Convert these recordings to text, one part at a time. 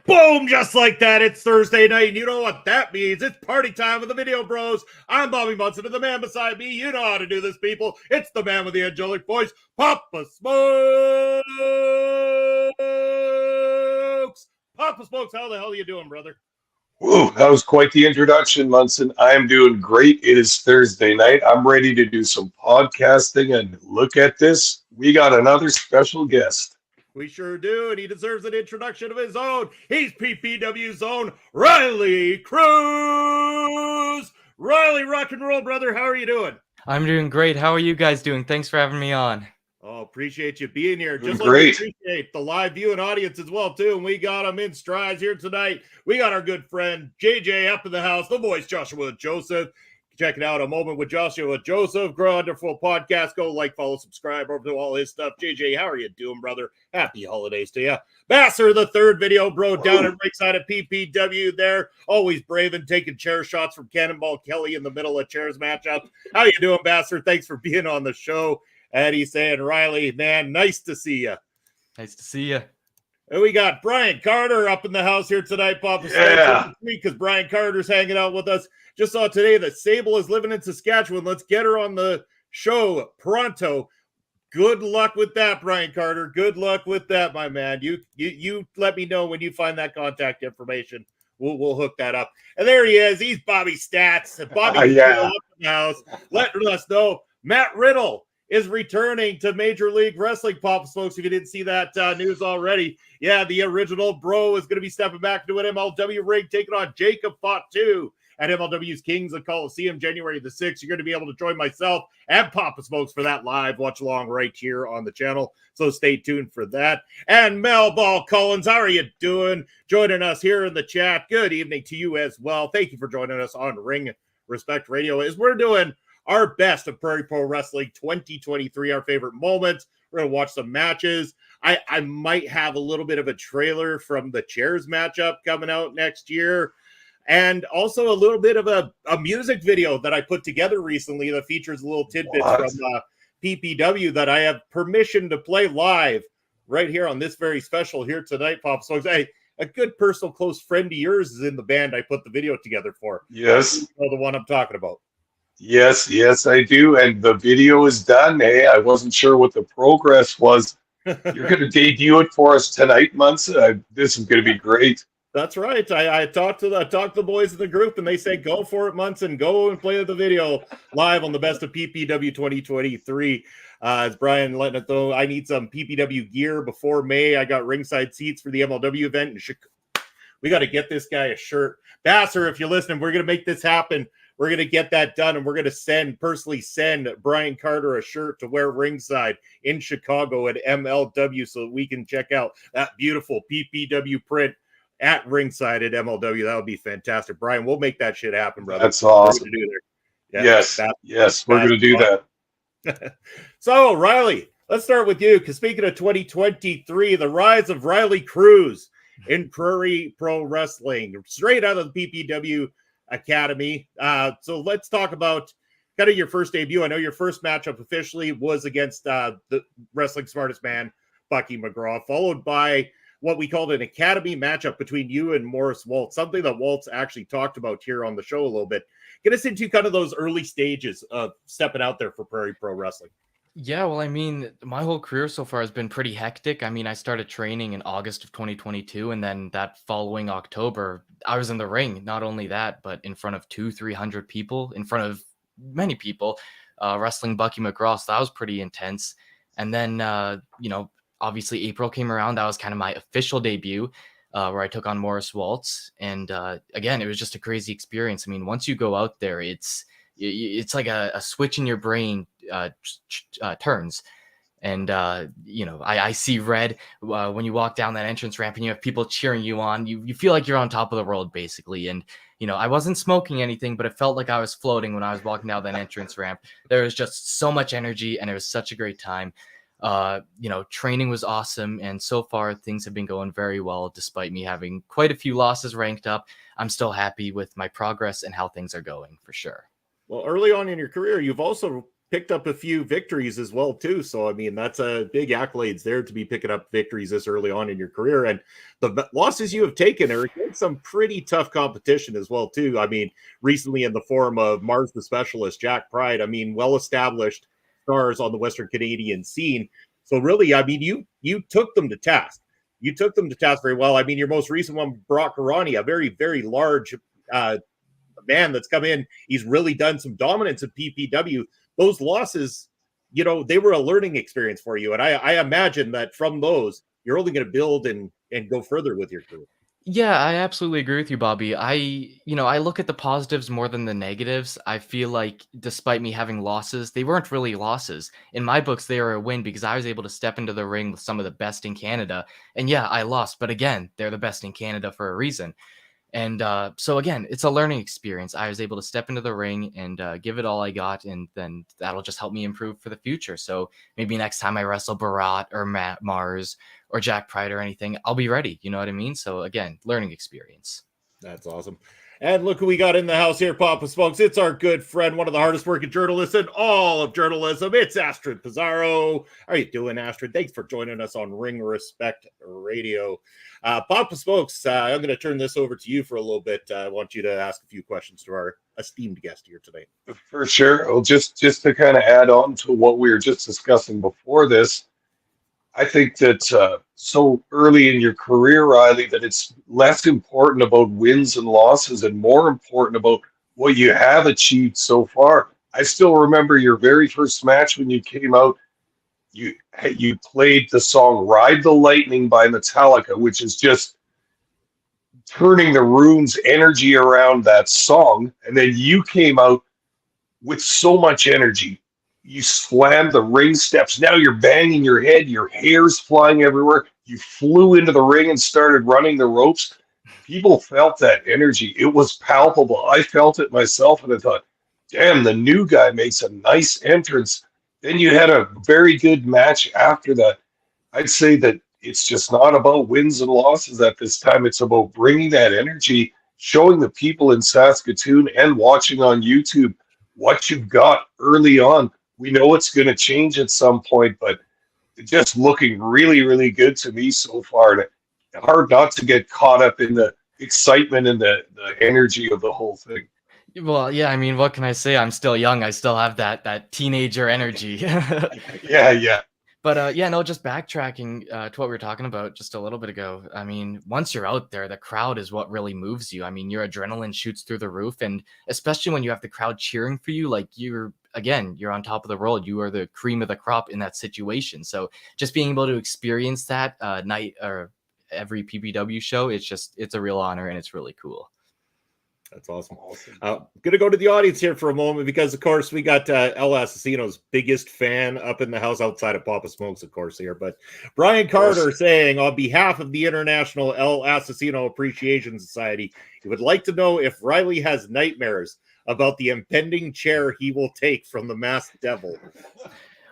Boom, just like that, it's Thursday night, and you know what that means. It's party time with the Video Bros. I'm Bobby Munson, and the man beside me, you know how to do this, people. It's the man with the angelic voice, Papa Smokes. Papa Smokes, how the hell are you doing, brother? Whoa, that was quite the introduction, Munson. I am doing great. It is Thursday night. I'm ready to do some podcasting, and look at this. We got another special guest. We sure do, and he deserves an introduction of his own. He's PPW's own Riley Cruz. Riley, rock and roll, brother. How are you doing? I'm doing great. How are you guys doing? Thanks for having me on. Oh, appreciate you being here. Doing Just like great. we appreciate the live viewing audience as well, too. And we got them in strides here tonight. We got our good friend JJ up in the house, the voice Joshua Joseph. Check it out. A Moment with Joshua Joseph. Wonderful podcast. Go like, follow, subscribe over to all his stuff. JJ, how are you doing, brother? Happy holidays to you. Basser, the third video, bro, down at ringside at PPW there. Always brave and taking chair shots from Cannonball Kelly in the middle of chairs matchup. How you doing, Basser? Thanks for being on the show. And he's saying, Riley, man, nice to see you. Nice to see you. And we got Brian Carter up in the house here tonight, Papa. Yeah. Because Brian Carter's hanging out with us. Just saw today that Sable is living in Saskatchewan. Let's get her on the show pronto. Good luck with that, Brian Carter. Good luck with that, my man. You let me know when you find that contact information. We'll hook that up. And there he is. He's Bobby Stats. Bobby up in the house, letting us know Matt Riddle is returning to Major League Wrestling, Pop folks. If you didn't see that news already, yeah, the original bro is going to be stepping back to an MLW ring, taking on Jacob Fatu at MLW's Kings of Coliseum, January the 6th. You're going to be able to join myself and Papa Smokes for that live watch along right here on the channel. So stay tuned for that. And Mel Ball Collins, how are you doing? Joining us here in the chat. Good evening to you as well. Thank you for joining us on Ring Respect Radio as we're doing our best of Prairie Pro Wrestling 2023, our favorite moments. We're going to watch some matches. I might have a little bit of a trailer from the Chairs matchup coming out next year. And also a little bit of a music video that I put together recently that features little tidbits from PPW that I have permission to play live right here on this very special here tonight, Pop. So hey, a good personal close friend of yours is in the band I put the video together for. Yes. You know the one I'm talking about. Yes, I do. And the video is done. Hey, I wasn't sure what the progress was. You're going to debut it for us tonight, Munson. This is going to be great. That's right. I talked to the boys in the group, and they say, go for it, Munson. Go and play the video live on the Best of PPW 2023. As Brian letting it know, I need some PPW gear before May. I got ringside seats for the MLW event in Chicago. We got to get this guy a shirt. Basser, if you're listening, we're going to make this happen. We're going to get that done, and we're going to personally send Brian Carter a shirt to wear ringside in Chicago at MLW so that we can check out that beautiful PPW print at ringside at MLW. That would be fantastic. Brian, we'll make that shit happen, brother. That's awesome. To do there. Yeah, yes, we're going to do that. So, Riley, let's start with you, because speaking of 2023, the rise of Riley Cruz in Prairie Pro Wrestling, straight out of the PPW Academy. So let's talk about kind of your first debut. I know your first matchup officially was against the Wrestling Smartest Man, Bucky McGraw, followed by what we called an academy matchup between you and Morris Waltz, something that Waltz actually talked about here on the show a little bit. Get us into kind of those early stages of stepping out there for Prairie Pro Wrestling. Yeah, well, I mean, my whole career so far has been pretty hectic. I mean, I started training in August of 2022, and then that following October, I was in the ring. Not only that, but in front of 200-300 people, in front of many people, wrestling Bucky McGraw. So that was pretty intense. And then, obviously April came around. That was kind of my official debut, where I took on Morris Waltz. And again, it was just a crazy experience. I mean, once you go out there, it's like a switch in your brain turns. And, I see red when you walk down that entrance ramp and you have people cheering you on. You feel like you're on top of the world, basically. And, I wasn't smoking anything, but it felt like I was floating when I was walking down that entrance ramp. There was just so much energy, and it was such a great time. Training was awesome, and so far things have been going very well despite me having quite a few losses ranked up. I'm still happy with my progress and how things are going, for sure. Well, early on in your career, you've also picked up a few victories as well, too. So, I mean, that's a big accolades there to be picking up victories this early on in your career. And the losses you have taken are against some pretty tough competition as well, too. I mean, recently in the form of Mars the Specialist, Jack Pride, I mean, well-established stars on the Western Canadian scene. So really, I mean, you took them to task. You took them to task very well. I mean, your most recent one, Brock Arani, a very, very large man that's come in. He's really done some dominance in PPW. Those losses, they were a learning experience for you. And I imagine that from those, you're only going to build and go further with your career. Yeah, I absolutely agree with you, Bobby. I look at the positives more than the negatives. I feel like despite me having losses, they weren't really losses. In my books, they were a win because I was able to step into the ring with some of the best in Canada. And yeah, I lost, but again, they're the best in Canada for a reason. And so again, it's a learning experience. I was able to step into the ring and give it all I got, and then that'll just help me improve for the future. So maybe next time I wrestle Barat or Mars or Jack Pride or anything, I'll be ready. You know what I mean? So again, learning experience. That's awesome. And look who we got in the house here, Papa Smokes. It's our good friend, one of the hardest working journalists in all of journalism. It's Astrid Pizarro. How are you doing, Astrid? Thanks for joining us on Ring Respect Radio. Papa Smokes, I'm going to turn this over to you for a little bit. I want you to ask a few questions to our esteemed guest here tonight. For sure. Well, just to kind of add on to what we were just discussing before this, I think that so early in your career, Riley, that it's less important about wins and losses and more important about what you have achieved so far. I still remember your very first match when you came out. You played the song "Ride the Lightning" by Metallica, which is just turning the room's energy around that song. And then you came out with so much energy. You slammed the ring steps. Now you're banging your head. Your hair's flying everywhere. You flew into the ring and started running the ropes. People felt that energy. It was palpable. I felt it myself, and I thought, damn, the new guy makes a nice entrance. Then you had a very good match after that. I'd say that it's just not about wins and losses at this time. It's about bringing that energy, showing the people in Saskatoon and watching on YouTube what you've got early on. We know it's going to change at some point, but just looking really, really good to me so far. And hard not to get caught up in the excitement and the energy of the whole thing. Well, yeah, I mean, what can I say? I'm still young. I still have that teenager energy. Yeah. But yeah, no, just backtracking to what we were talking about just a little bit ago. I mean, once you're out there, the crowd is what really moves you. I mean, your adrenaline shoots through the roof, and especially when you have the crowd cheering for you, like you're on top of the world. You are the cream of the crop in that situation. So just being able to experience that night or every PPW show, it's a real honor, and it's really cool. That's awesome. I'm going to go to the audience here for a moment because, of course, we got El Asesino's biggest fan up in the house outside of Papa Smokes, of course, here. But Brian Carter saying, on behalf of the International El Asesino Appreciation Society, he would like to know if Riley has nightmares about the impending chair he will take from the Masked Devil.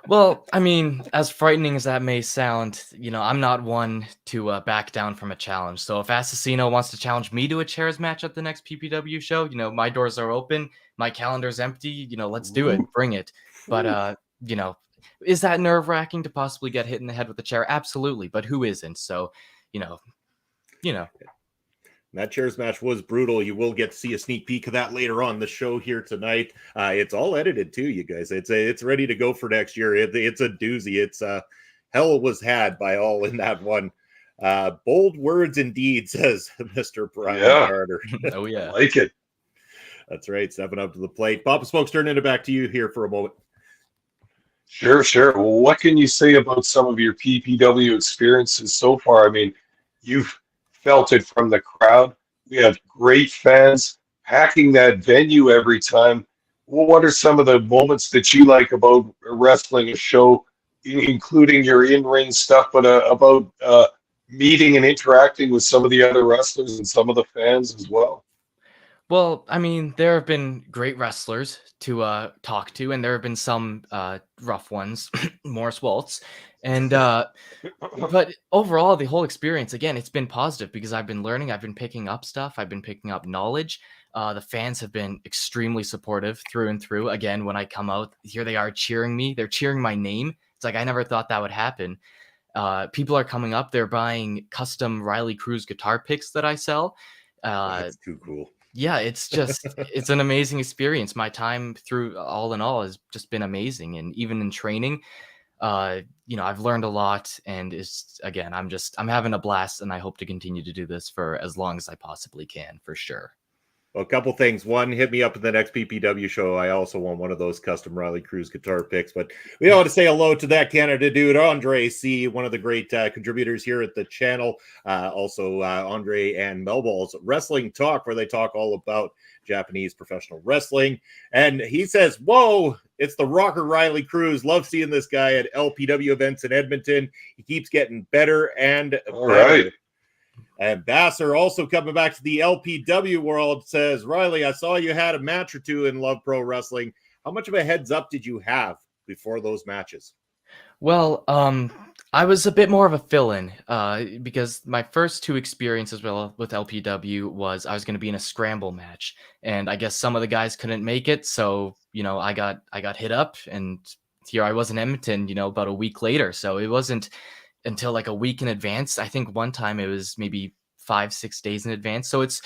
Well, I mean, as frightening as that may sound, I'm not one to back down from a challenge. So if Assassino wants to challenge me to a chairs match at the next PPW show, my doors are open, my calendar's empty, let's do it, bring it. But, is that nerve-wracking to possibly get hit in the head with a chair? Absolutely, but who isn't? So, That chairs match was brutal. You will get to see a sneak peek of that later on the show here tonight. It's all edited too, you guys. It's ready to go for next year. It's a doozy. It's hell was had by all in that one. Bold words indeed, says Mr. Brian Carter. Oh yeah, I like it. That's right. Stepping up to the plate. Papa Smokes, turning it back to you here for a moment. Sure. Well, what can you say about some of your PPW experiences so far? I mean, you've felt it from the crowd. We have great fans packing that venue every time. Well, what are some of the moments that you like about wrestling a show, including your in-ring stuff, but about meeting and interacting with some of the other wrestlers and some of the fans as well? Well, I mean, there have been great wrestlers to talk to, and there have been some rough ones, Morris Waltz. And but overall, the whole experience, again, it's been positive because I've been learning, I've been picking up stuff, I've been picking up knowledge. The fans have been extremely supportive through and through. Again, when I come out, here they are cheering me. They're cheering my name. It's like I never thought that would happen. People are coming up. They're buying custom Riley Cruz guitar picks that I sell. That's too cool. Yeah, it's an amazing experience. My time through all in all has just been amazing. And even in training, I've learned a lot, and I'm having a blast, and I hope to continue to do this for as long as I possibly can, for sure. Well, a couple things. One, hit me up in the next PPW show. I also want one of those custom Riley Cruz guitar picks. But we ought to say hello to that Canada dude, Andre C., one of the great contributors here at the channel. Also, Andre and Melball's Wrestling Talk, where they talk all about Japanese professional wrestling. And he says, whoa, it's the rocker Riley Cruz. Love seeing this guy at LPW events in Edmonton. He keeps getting better and better. All right. And Basser, also coming back to the LPW world, says, Riley, I saw you had a match or two in Love Pro Wrestling. How much of a heads up did you have before those matches? Well, I was a bit more of a fill-in because my first two experiences with LPW was I was going to be in a scramble match, and I guess some of the guys couldn't make it, so I got hit up, and here I was in Edmonton, about a week later. So it wasn't until like a week in advance. I think one time it was maybe 5-6 days in advance. So it's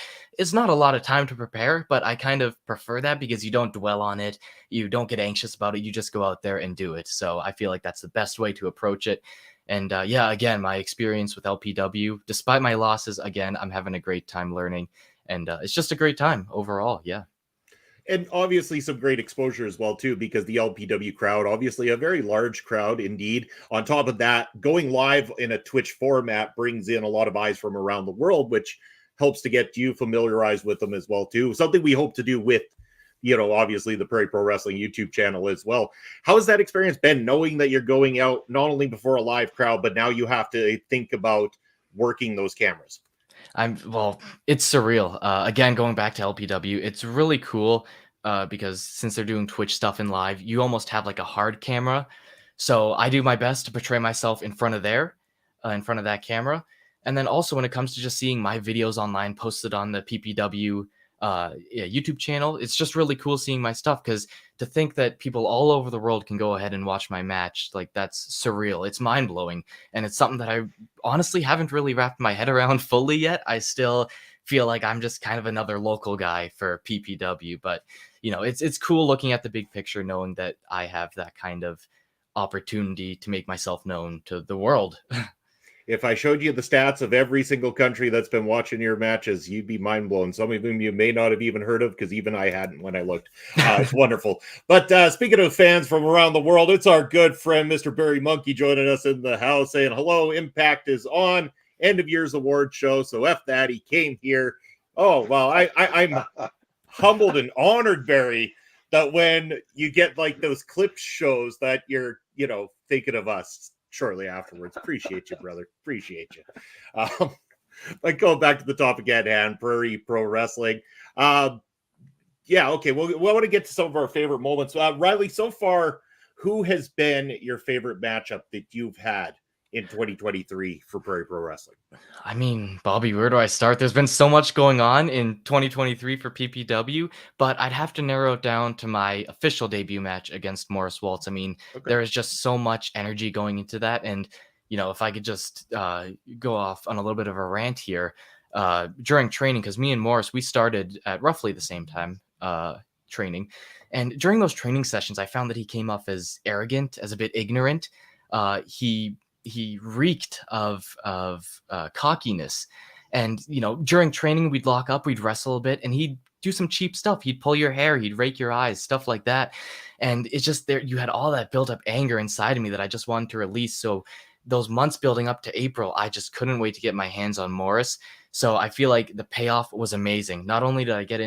not a lot of time to prepare, but I kind of prefer that because you don't dwell on it. You don't get anxious about it. You just go out there and do it. So I feel like that's the best way to approach it. And yeah, again, my experience with LPW, despite my losses, again, I'm having a great time learning. And it's just a great time overall. Yeah. And obviously some great exposure as well, too, because the LPW crowd, obviously a very large crowd indeed. On top of that, going live in a Twitch format brings in a lot of eyes from around the world, which helps to get you familiarized with them as well, too. Something we hope to do with, obviously the Prairie Pro Wrestling YouTube channel as well. How has that experience been, knowing that you're going out not only before a live crowd, but now you have to think about working those cameras? It's surreal. Again, going back to LPW, it's really cool because since they're doing Twitch stuff in live, you almost have like a hard camera. So I do my best to portray myself in front of that camera. And then also when it comes to just seeing my videos online posted on the PPW YouTube channel, it's just really cool seeing my stuff, because to think that people all over the world can go ahead and watch my match, like, that's surreal. It's mind-blowing, and it's something that I honestly haven't really wrapped my head around fully yet. I still feel like I'm just kind of another local guy for PPW, but it's cool looking at the big picture, knowing that I have that kind of opportunity to make myself known to the world. If I showed you the stats of every single country that's been watching your matches, you'd be mind blown. Some of them you may not have even heard of, because even I hadn't when I looked. It's wonderful. But speaking of fans from around the world, it's our good friend, Mr. Barry Monkey, joining us in the house saying, hello, Impact is on. End of year's award show. So F that, he came here. Oh, well, I'm humbled and honored, Barry, that when you get like those clip shows that you're, thinking of us shortly afterwards. Appreciate you, brother. Appreciate you. But going back to the topic at hand, Prairie Pro Wrestling. Yeah, okay. Well, we want to get to some of our favorite moments. Riley, so far, who has been your favorite matchup that you've had in 2023 for Prairie Pro Wrestling? I mean, Bobby, where do I start? There's been so much going on in 2023 for PPW, but I'd have to narrow it down to my official debut match against Morris Waltz. I mean, there is just so much energy going into that. And, if I could just go off on a little bit of a rant here, during training, because me and Morris, we started at roughly the same time training. And during those training sessions, I found that he came off as arrogant, as a bit ignorant. He reeked of cockiness, and during training we'd lock up, we'd wrestle a bit, and he'd do some cheap stuff. He'd pull your hair, he'd rake your eyes, stuff like that. And it's just there, you had all that built up anger inside of me that I just wanted to release. So those months building up to April, I just couldn't wait to get my hands on Morris. So I feel like the payoff was amazing. Not only did I get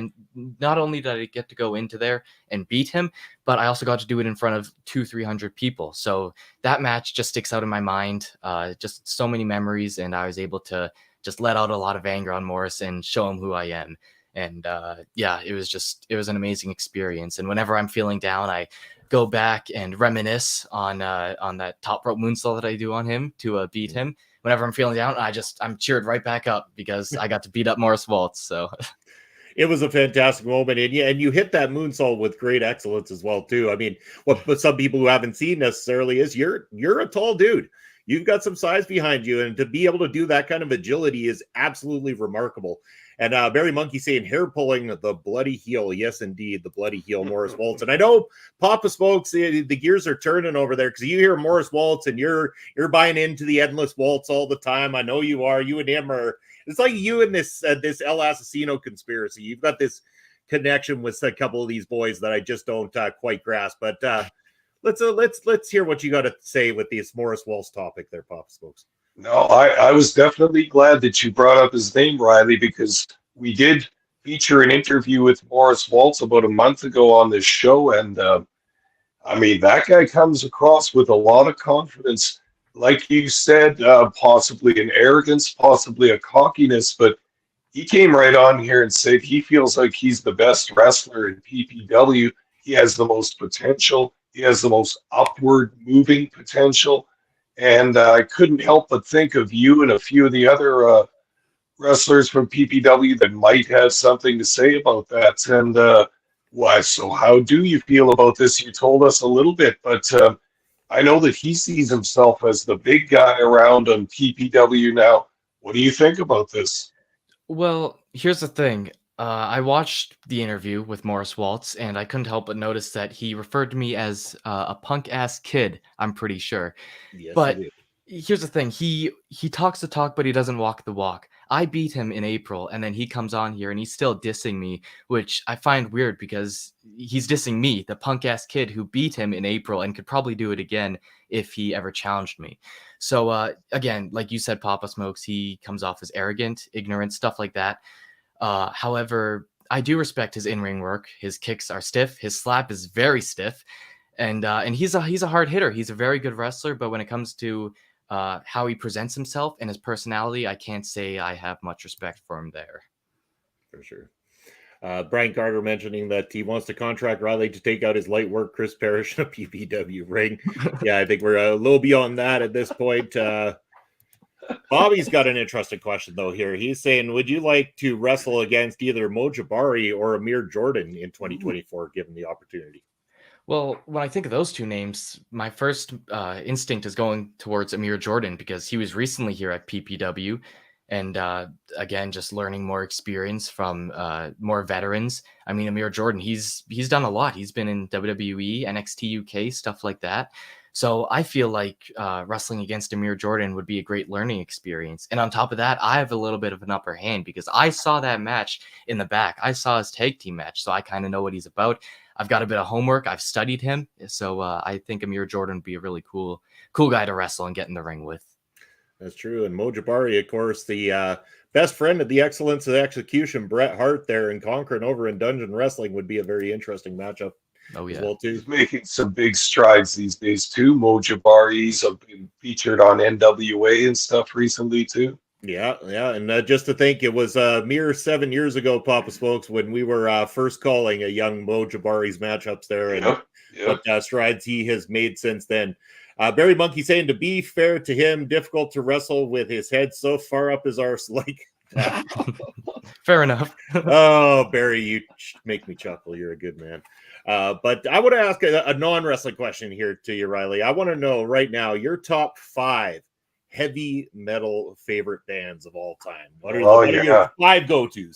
to go into there and beat him, but I also got to do it in front of 200-300 people. So that match just sticks out in my mind. Just so many memories, and I was able to just let out a lot of anger on Morris and show him who I am. And yeah, it was an amazing experience. And whenever I'm feeling down, I go back and reminisce on that top rope moonsault that I do on him to beat him. Whenever I'm feeling down, I'm cheered right back up because I got to beat up Morris Waltz. So it was a fantastic moment, and you hit that moonsault with great excellence as well too. I mean, what some people who haven't seen necessarily is you're a tall dude. You've got some size behind you, and to be able to do that kind of agility is absolutely remarkable. And Barry Monkey saying hair pulling the bloody heel. Yes, indeed, the bloody heel, Morris Waltz. And I know Papa Smokes, the gears are turning over there, because you hear Morris Waltz and you're buying into the endless waltz all the time. I know you are. You and him are. It's like you and this El Assassino conspiracy. You've got this connection with a couple of these boys that I just don't quite grasp. But let's hear what you got to say with this Morris Waltz topic there, Papa Smokes. No, I was definitely glad that you brought up his name, Riley, because we did feature an interview with Morris Waltz about a month ago on this show. And I mean, that guy comes across with a lot of confidence. like you said, possibly an arrogance, possibly a cockiness, but he came right on here and said he feels like he's the best wrestler in PPW. He has the most potential. He has the most upward moving potential. And I couldn't help but think of you and a few of the other wrestlers from PPW that might have something to say about that. And why? So how do you feel about this? You told us a little bit, but I know that he sees himself as the big guy around on PPW now. What do you think about this? Well, here's the thing. I watched the interview with Morris Waltz, and I couldn't help but notice that he referred to me as a punk ass kid. I'm pretty sure. Yes, he But did. here's the thing. He talks the talk, but he doesn't walk the walk. I beat him in April, and then he comes on here and he's still dissing me, which I find weird because he's dissing me, the punk ass kid who beat him in April and could probably do it again if he ever challenged me. So again, like you said, Papa Smokes, he comes off as arrogant, ignorant, stuff like that. However, I do respect his in-ring work. His kicks are stiff. His slap is very stiff, and he's a hard hitter. He's a very good wrestler. But when it comes to how he presents himself and his personality, I can't say I have much respect for him there. For sure. Brian Carter mentioning that he wants to contract Riley to take out his light work Chris Parrish in a PPW ring. Yeah, I think we're a little beyond that at this point. Bobby's got an interesting question, though, here. He's saying, would you like to wrestle against either Mo Jabari or Amir Jordan in 2024, given the opportunity? Well, when I think of those two names, my first instinct is going towards Amir Jordan because he was recently here at PPW. And again, just learning more experience from more veterans. I mean, Amir Jordan, he's done a lot. He's been in WWE, NXT UK, stuff like that. So I feel like wrestling against Amir Jordan would be a great learning experience. And on top of that, I have a little bit of an upper hand because I saw that match in the back. I saw his tag team match, so I kind of know what he's about. I've got a bit of homework. I've studied him. So I think Amir Jordan would be a really cool guy to wrestle and get in the ring with. That's true. And Mo Jabari, of course, the best friend of the Excellence of Execution, Bret Hart, there in Conquering over in Dungeon Wrestling would be a very interesting matchup. Oh, yeah. As well, too. He's making some big strides these days, too. Mo Jabari's been featured on NWA and stuff recently, too. Yeah. And just to think, it was a mere 7 years ago, Papa Smokes, when we were first calling a young Mo Jabari's matchups there. And what strides he has made since then. Barry Monkey saying, to be fair to him, difficult to wrestle with his head so far up his arse like that. Fair enough. Oh, Barry, you make me chuckle. You're a good man. But I want to ask a non-wrestling question here to you, Riley. I want to know right now your top 5 heavy metal favorite bands of all time. What are your 5 go-tos?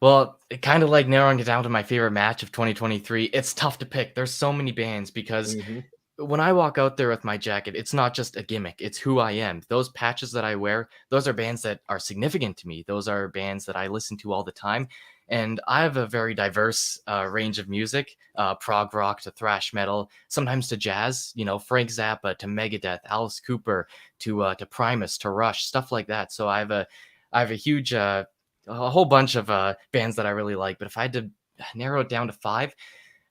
Well, kind of like narrowing it down to my favorite match of 2023. It's tough to pick. There's so many bands because when I walk out there with my jacket, it's not just a gimmick. It's who I am. Those patches that I wear, those are bands that are significant to me. Those are bands that I listen to all the time. And I have a very diverse range of music, prog rock to thrash metal, sometimes to jazz, Frank Zappa to Megadeth, Alice Cooper to Primus, to Rush, stuff like that. So I have a huge, a whole bunch of bands that I really like. But if I had to narrow it down to 5,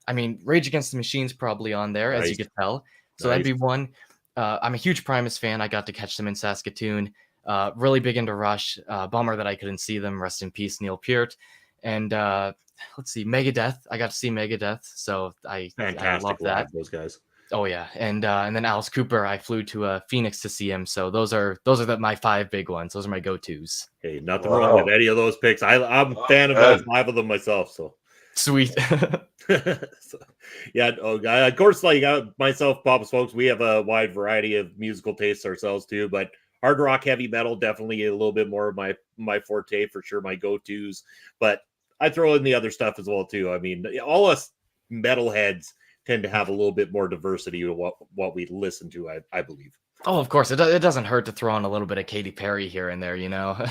I mean, Rage Against the Machine's probably on there, as you could tell. So that'd be one. I'm a huge Primus fan. I got to catch them in Saskatoon. Really big into Rush. Bummer that I couldn't see them. Rest in peace, Neil Peart. And let's see, Megadeth. I got to see Megadeth, so I love that. Those guys. Oh yeah, and then Alice Cooper. I flew to Phoenix to see him. So those are my 5 big ones. Those are my go-tos. Hey, nothing wrong with any of those picks. I'm a fan of all 5 of them myself. So sweet. Of course, like myself, Papa Smokes, we have a wide variety of musical tastes ourselves too, but hard rock, heavy metal, definitely a little bit more of my forte, for sure, my go-tos, but I throw in the other stuff as well too. I mean, all us metalheads tend to have a little bit more diversity of what we listen to, I believe. Oh, of course, it doesn't hurt to throw on a little bit of Katy Perry here and there, Yeah.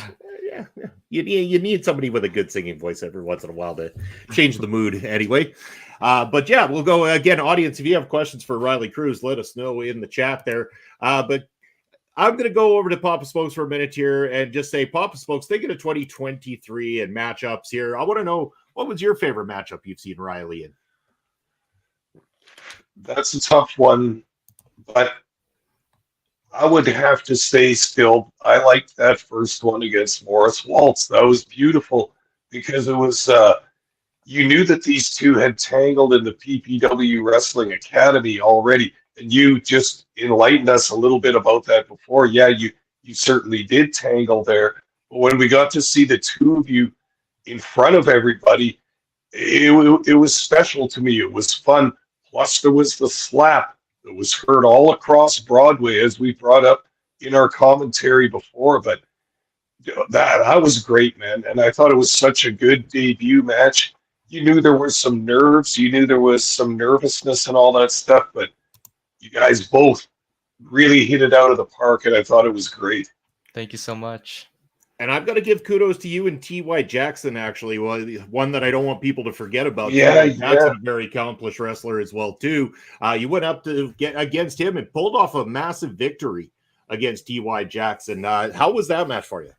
You need somebody with a good singing voice every once in a while to change the mood anyway. But yeah, we'll go again, audience. If you have questions for Riley Cruz, let us know in the chat there. But I'm going to go over to Papa Smokes for a minute here and just say, Papa Smokes, thinking of 2023 and matchups here. I want to know, what was your favorite matchup you've seen Riley in? That's a tough one, but I would have to say still, I liked that first one against Morris Waltz. That was beautiful because it was you knew that these two had tangled in the PPW Wrestling Academy already, and you just enlightened us a little bit about that before. Yeah, you certainly did tangle there, but when we got to see the two of you in front of everybody, it was special to me. It was fun. Plus, there was the slap that was heard all across Broadway, as we brought up in our commentary before. But that was great, man. And I thought it was such a good debut match. You knew there were some nerves, you knew there was some nervousness and all that stuff, but you guys both really hit it out of the park, and I thought it was great. Thank you so much. And I've got to give kudos to you and T.Y. Jackson, actually. Well, one that I don't want people to forget about. Yeah, T.Y. Jackson, a very accomplished wrestler as well, too. You went up to get against him and pulled off a massive victory against T.Y. Jackson. How was that match for you?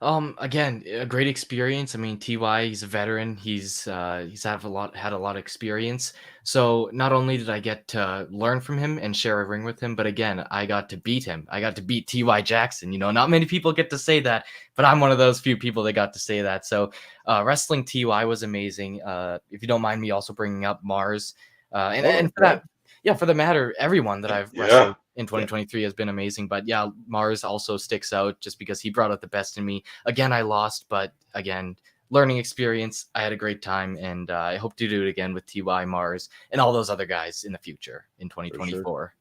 Again, a great experience. I mean, TY, he's a veteran. He's had a lot of experience. So not only did I get to learn from him and share a ring with him, but again, I got to beat him. I got to beat TY Jackson. You know, not many people get to say that, but I'm one of those few people that got to say that. So wrestling TY was amazing. If you don't mind me also bringing up Mars, and for that, yeah, for the matter, everyone that I've wrestled in 2023 has been amazing. But yeah, Mars also sticks out just because he brought out the best in me. Again, I lost, but again, learning experience. I had a great time, and I hope to do it again with TY, Mars, and all those other guys in the future in 2024. Sure.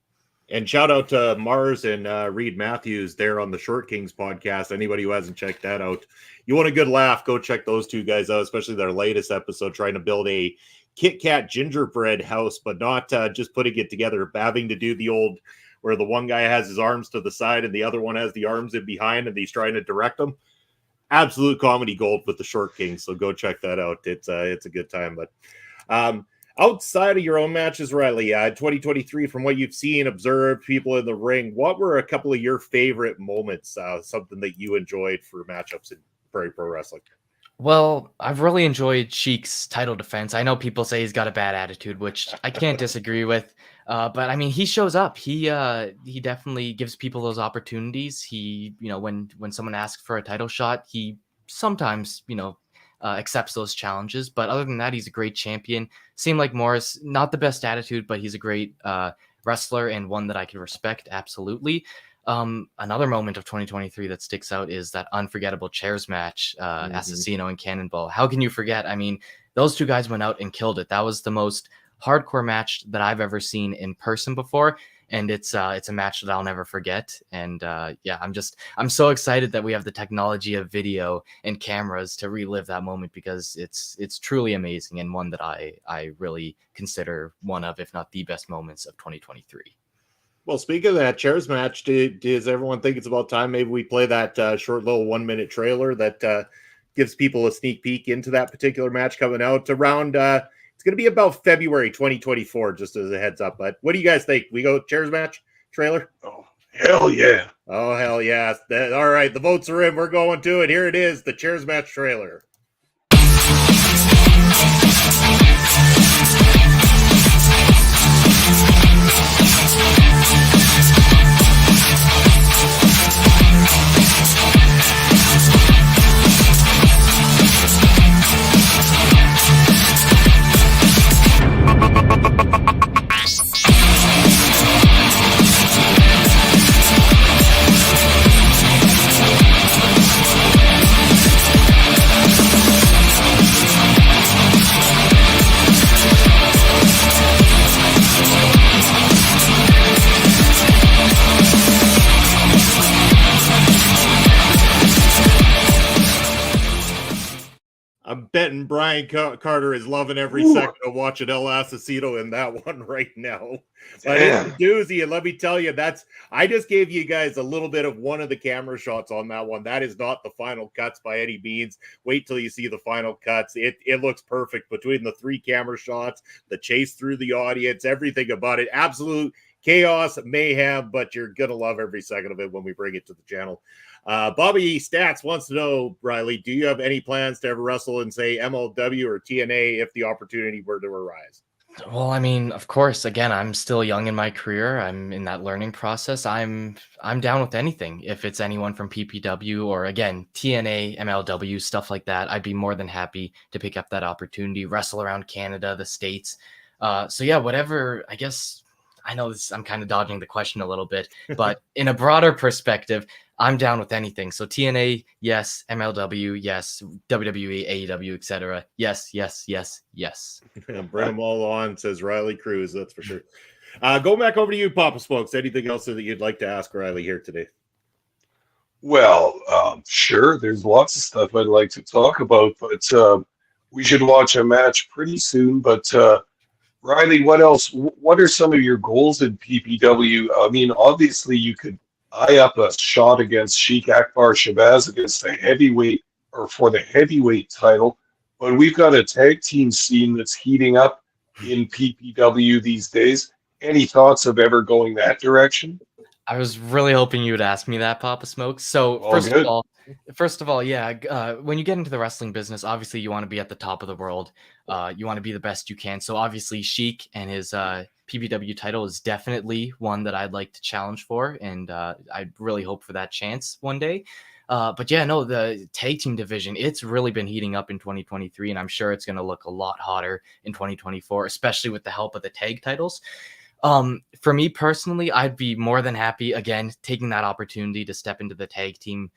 And shout out to Mars and Reed Matthews there on the Short Kings podcast. Anybody who hasn't checked that out, you want a good laugh, go check those two guys out, especially their latest episode, trying to build a Kit Kat gingerbread house, but not just putting it together, having to do the old where the one guy has his arms to the side and the other one has the arms in behind and he's trying to direct them. Absolute comedy gold with the Short Kings. So go check that out. It's a good time. But outside of your own matches, Riley, 2023, from what you've seen, observed, people in the ring, what were a couple of your favorite moments, something that you enjoyed for matchups in Prairie Pro Wrestling? Well, I've really enjoyed Sheik's title defense. I know people say he's got a bad attitude, which I can't disagree with. But I mean, he shows up. He definitely gives people those opportunities. He, when someone asks for a title shot, he sometimes, accepts those challenges. But other than that, he's a great champion. Same like Morris, not the best attitude, but he's a great wrestler and one that I can respect. Absolutely. Another moment of 2023 that sticks out is that unforgettable chairs match, Assassino and Cannonball. How can you forget? I mean, those two guys went out and killed it. That was the most hardcore match that I've ever seen in person before, and it's a match that I'll never forget. And I'm so excited that we have the technology of video and cameras to relive that moment, because it's truly amazing and one that I really consider one of, if not the best moments of 2023. Well, speaking of that chairs match, does everyone think it's about time maybe we play that short little 1-minute trailer that gives people a sneak peek into that particular match coming out around it's going to be about February 2024, just as a heads up. But what do you guys think? We go chairs match trailer? Oh, hell yeah. Oh, hell yeah. All right, the votes are in. We're going to it. Here it is, the chairs match trailer. I'm betting Brian Carter is loving every second of watching El Assassino in that one right now. But it's a doozy, and let me tell you, I just gave you guys a little bit of one of the camera shots on that one. That is not the final cuts by any means. Wait till you see the final cuts. It looks perfect between the 3 camera shots, the chase through the audience, everything about it. Absolute chaos, mayhem, but you're going to love every second of it when we bring it to the channel. Bobby Stats wants to know, Riley, do you have any plans to ever wrestle in, say, MLW or TNA if the opportunity were to arise? Well, I mean, of course, again, I'm still young in my career. I'm in that learning process. I'm down with anything. If it's anyone from PPW or again, TNA, MLW, stuff like that, I'd be more than happy to pick up that opportunity, wrestle around Canada, the States. So yeah, whatever, I guess I know this, I'm kind of dodging the question a little bit, but in a broader perspective, I'm down with anything. So TNA, yes. MLW, yes. WWE, AEW, etc. Yes, yes, yes, yes. Bring them all on, says Riley Cruz. That's for sure. Go back over to you, Papa Smokes. Anything else that you'd like to ask Riley here today? Well, sure. There's lots of stuff I'd like to talk about, but we should watch a match pretty soon. But Riley, what else? What are some of your goals in PPW? I mean, obviously, you could eye up a shot against Sheik Akbar Shabazz against the heavyweight or for the heavyweight title, but we've got a tag team scene that's heating up in PPW these days. Any thoughts of ever going that direction? I was really hoping you would ask me that, Papa Smoke. So All good. first of all, yeah, when you get into the wrestling business, obviously you want to be at the top of the world. You want to be the best you can. So obviously Sheik and his PPW title is definitely one that I'd like to challenge for, and I really hope for that chance one day. But yeah, no, the tag team division, it's really been heating up in 2023, and I'm sure it's going to look a lot hotter in 2024, especially with the help of the tag titles. For me personally, I'd be more than happy again taking that opportunity to step into the tag team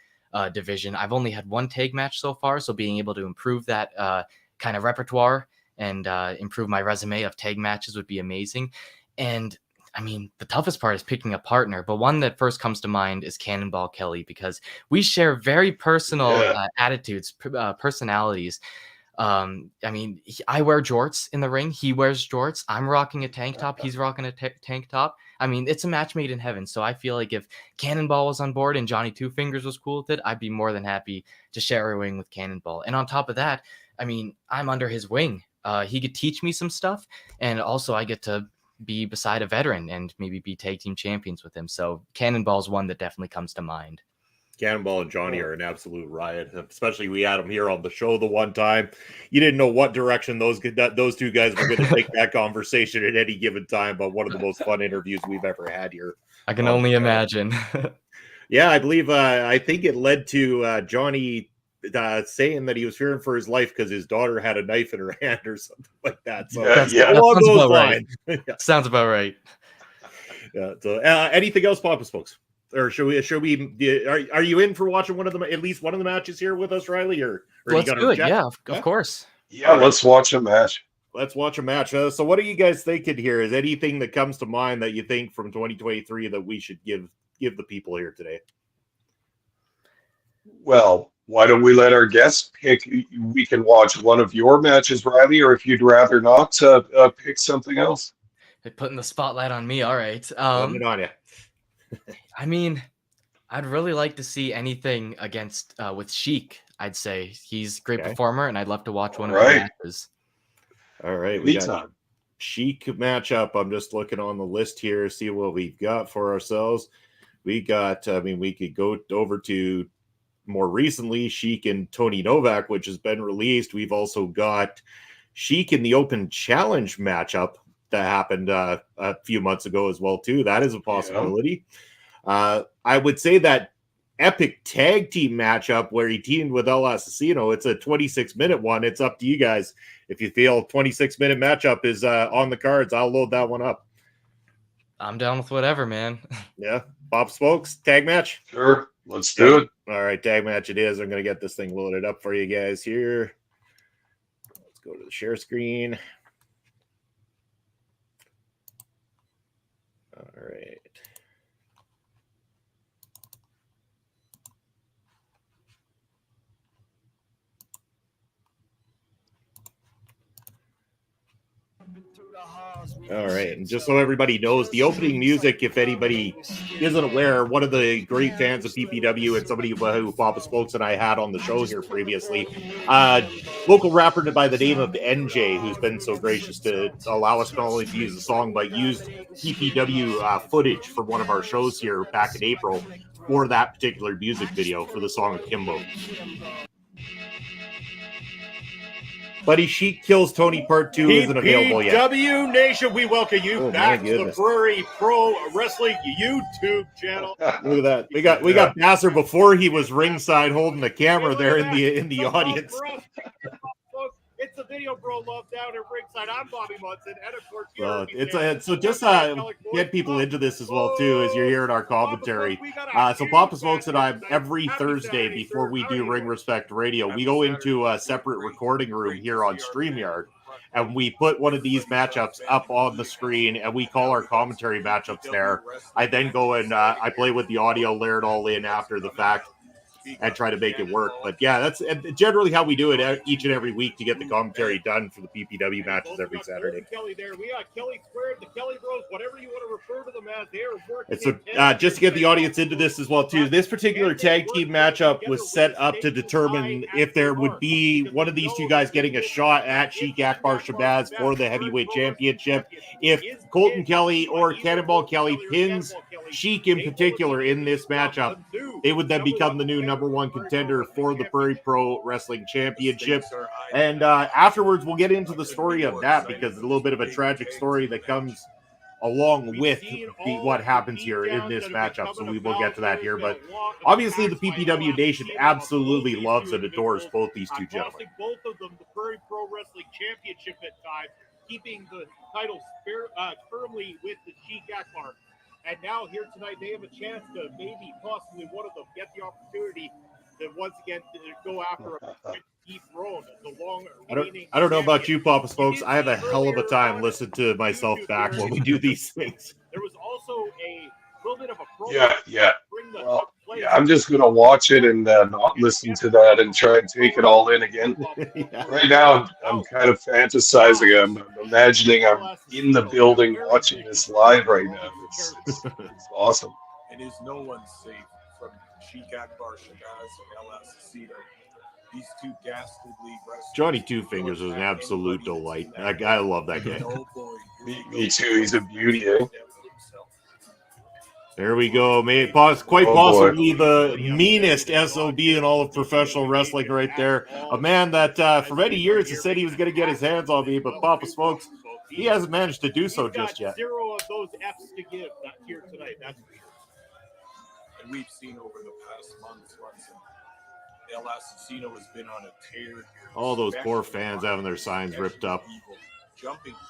division. I've only had one tag match so far, so being able to improve that kind of repertoire and improve my resume of tag matches would be amazing. And I mean, the toughest part is picking a partner, but one that first comes to mind is Cannonball Kelly, because we share very personal attitudes, personalities. I mean, I wear jorts in the ring. He wears jorts. I'm rocking a tank top. He's rocking a tank top. I mean, it's a match made in heaven. So I feel like if Cannonball was on board and Johnny Two Fingers was cool with it, I'd be more than happy to share a ring with Cannonball. And on top of that, I mean, I'm under his wing. He could teach me some stuff, and also I get to be beside a veteran and maybe be tag team champions with him. So Cannonball's one that definitely comes to mind. Cannonball and Johnny are an absolute riot. Especially we had them here on the show the one time. You didn't know what direction those two guys were going to take that conversation at any given time. But one of the most fun interviews we've ever had here. I can only imagine. Yeah, I believe. I think it led to Johnny saying that he was fearing for his life because his daughter had a knife in her hand or something like that. So along those lines, yeah. Sounds about right. Yeah. So anything else, Papa Smokes? Or should we? Are you in for watching at least one of the matches here with us, Riley? Or let's do it. Yeah, of course. Yeah, let's watch a match. Let's watch a match. So, what are you guys thinking here? Is anything that comes to mind that you think from 2023 that we should give the people here today? Well, why don't we let our guests pick? We can watch one of your matches, Riley, or if you'd rather not, pick something else. They're putting the spotlight on me. All right. Putting it on you. I mean, I'd really like to see anything against with Sheik. I'd say he's a great performer, and I'd love to watch one of his matches. All right, we got Sheik matchup. I'm just looking on the list here, see what we've got for ourselves. We got. I mean, we could go over to more recently Sheik and Tony Novak, which has been released. We've also got Sheik in the Open Challenge matchup that happened a few months ago as well too. That is a possibility. I would say that epic tag team matchup where he teamed with El Asesino, it's a 26-minute one. It's up to you guys. If you feel 26-minute matchup is on the cards, I'll load that one up. I'm down with whatever, man. Yeah. Bob Smokes, tag match? Sure. Let's do it. All right, tag match it is. I'm going to get this thing loaded up for you guys here. Let's go to the share screen. All right. All right, and just so everybody knows, the opening music, if anybody isn't aware, one of the great fans of PPW and somebody who Papa Smokes and I had on the show here previously, local rapper by the name of NJ, who's been so gracious to allow us not only to use the song, but used PPW footage from one of our shows here back in April for that particular music video for the song Kimbo. Buddy Sheik Kills Tony Part 2 isn't available yet. PPW Nation, we welcome you back to the Prairie Pro Wrestling YouTube channel. Look at that. We got Basser before he was ringside holding the camera there in the audience. It's the Video Bro Love down at ringside. I'm Bobby Munson, and of course, so just get people into this as well too, as you're hearing our commentary. So Papa Smokes and I, every Thursday before we do Ring Respect Radio, we go into a separate recording room here on StreamYard, and we put one of these matchups up on the screen, and we call our commentary matchups there. I then go and I play with the audio, layer it all in after the fact, and try to make it work. But yeah, that's generally how we do it each and every week to get the commentary done for the PPW matches every Saturday. Kelly there. We got Kelly Squared, the Kelly Bros, whatever you want to refer to them as. They are working. And so just to get the audience into this as well too, this particular tag team matchup was set up to determine if there would be one of these two guys getting a shot at Sheik Akbar Shabazz for the heavyweight championship. If Colton Kelly or Cannonball Kelly pins Sheik in particular in this matchup, they would then become the new number one contender for the Prairie Pro Wrestling Championship. And afterwards, we'll get into the story of that, because it's a little bit of a tragic story that comes along with what happens here in this matchup. So we will get to that here. But obviously, the PPW Nation absolutely loves and adores both these two gentlemen. Both of them, the Prairie Pro Wrestling Championship at times, keeping the title firmly with the Sheik Akbar. And now here tonight, they have a chance to maybe possibly one of them get the opportunity to once again go after a deep road. I don't know about you, Papa Smokes. I have a hell of a time listening to myself back when we do these things. There was also a little bit of a Well, I'm just going to watch it and not listen to that and try and take it all in again. Right now, I'm kind of fantasizing. I'm imagining I'm in the building watching this live right now. It's awesome. And is no one safe from Sheik Akbar Shabazz and LS Aceto. These two dastardly wrestlers. Johnny Two Fingers was an absolute delight. I love that guy. Me too. He's a beauty, eh? There we go. Quite possibly the meanest SOB in all of professional wrestling right there. A man that for many years has said he was going to get his hands on me, but Papa Smokes, he hasn't managed to do so just yet. Zero of those F's to give here tonight. That's for sure. And we've seen over the past months, El Assassino has been on a tear here. All those poor fans having their signs ripped up.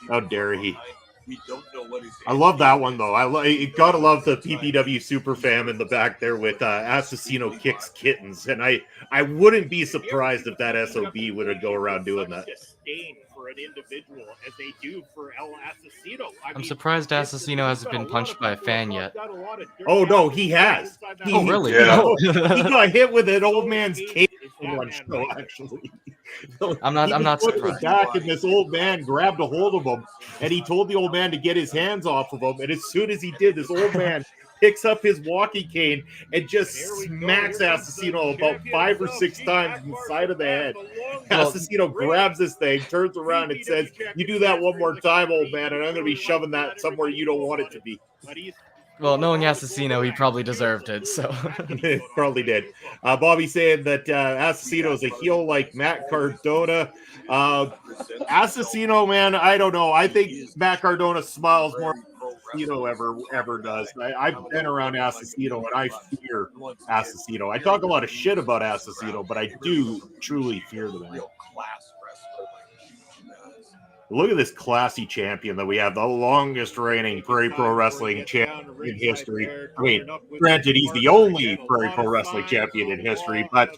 How dare he? We don't know what I love that one though. You gotta love the PPW super fam in the back there with Assassino kicks kittens, and I wouldn't be surprised if that SOB would go around doing that. Disdain for an individual as they do for El Assassino. I'm surprised Assassino hasn't been punched by a fan yet. Oh no, he has. Oh really? Yeah. He got hit with an old man's cape on one show, actually. I'm not surprised. Back and this old man grabbed a hold of him, and he told the old man to get his hands off of him. And as soon as he did, this old man picks up his walking cane and just smacks Assassino about 5 or 6 times in the side of the head. Assassino grabs this thing, turns around, and says, "You do that one more time, old man, and I'm going to be shoving that somewhere you don't want it to be." Well, knowing Assassino, he probably deserved it, so. Probably did. Bobby saying that Assassino is a heel like Matt Cardona. Assassino, man, I don't know. I think Matt Cardona smiles more than Assassino ever does. I've been around Assassino, and I fear Assassino. I talk a lot of shit about Assassino, but I do truly fear the man. Look at this classy champion that we have, the longest reigning Prairie Pro Wrestling champion in history. I mean, granted, he's the only Prairie Pro Wrestling champion in history, but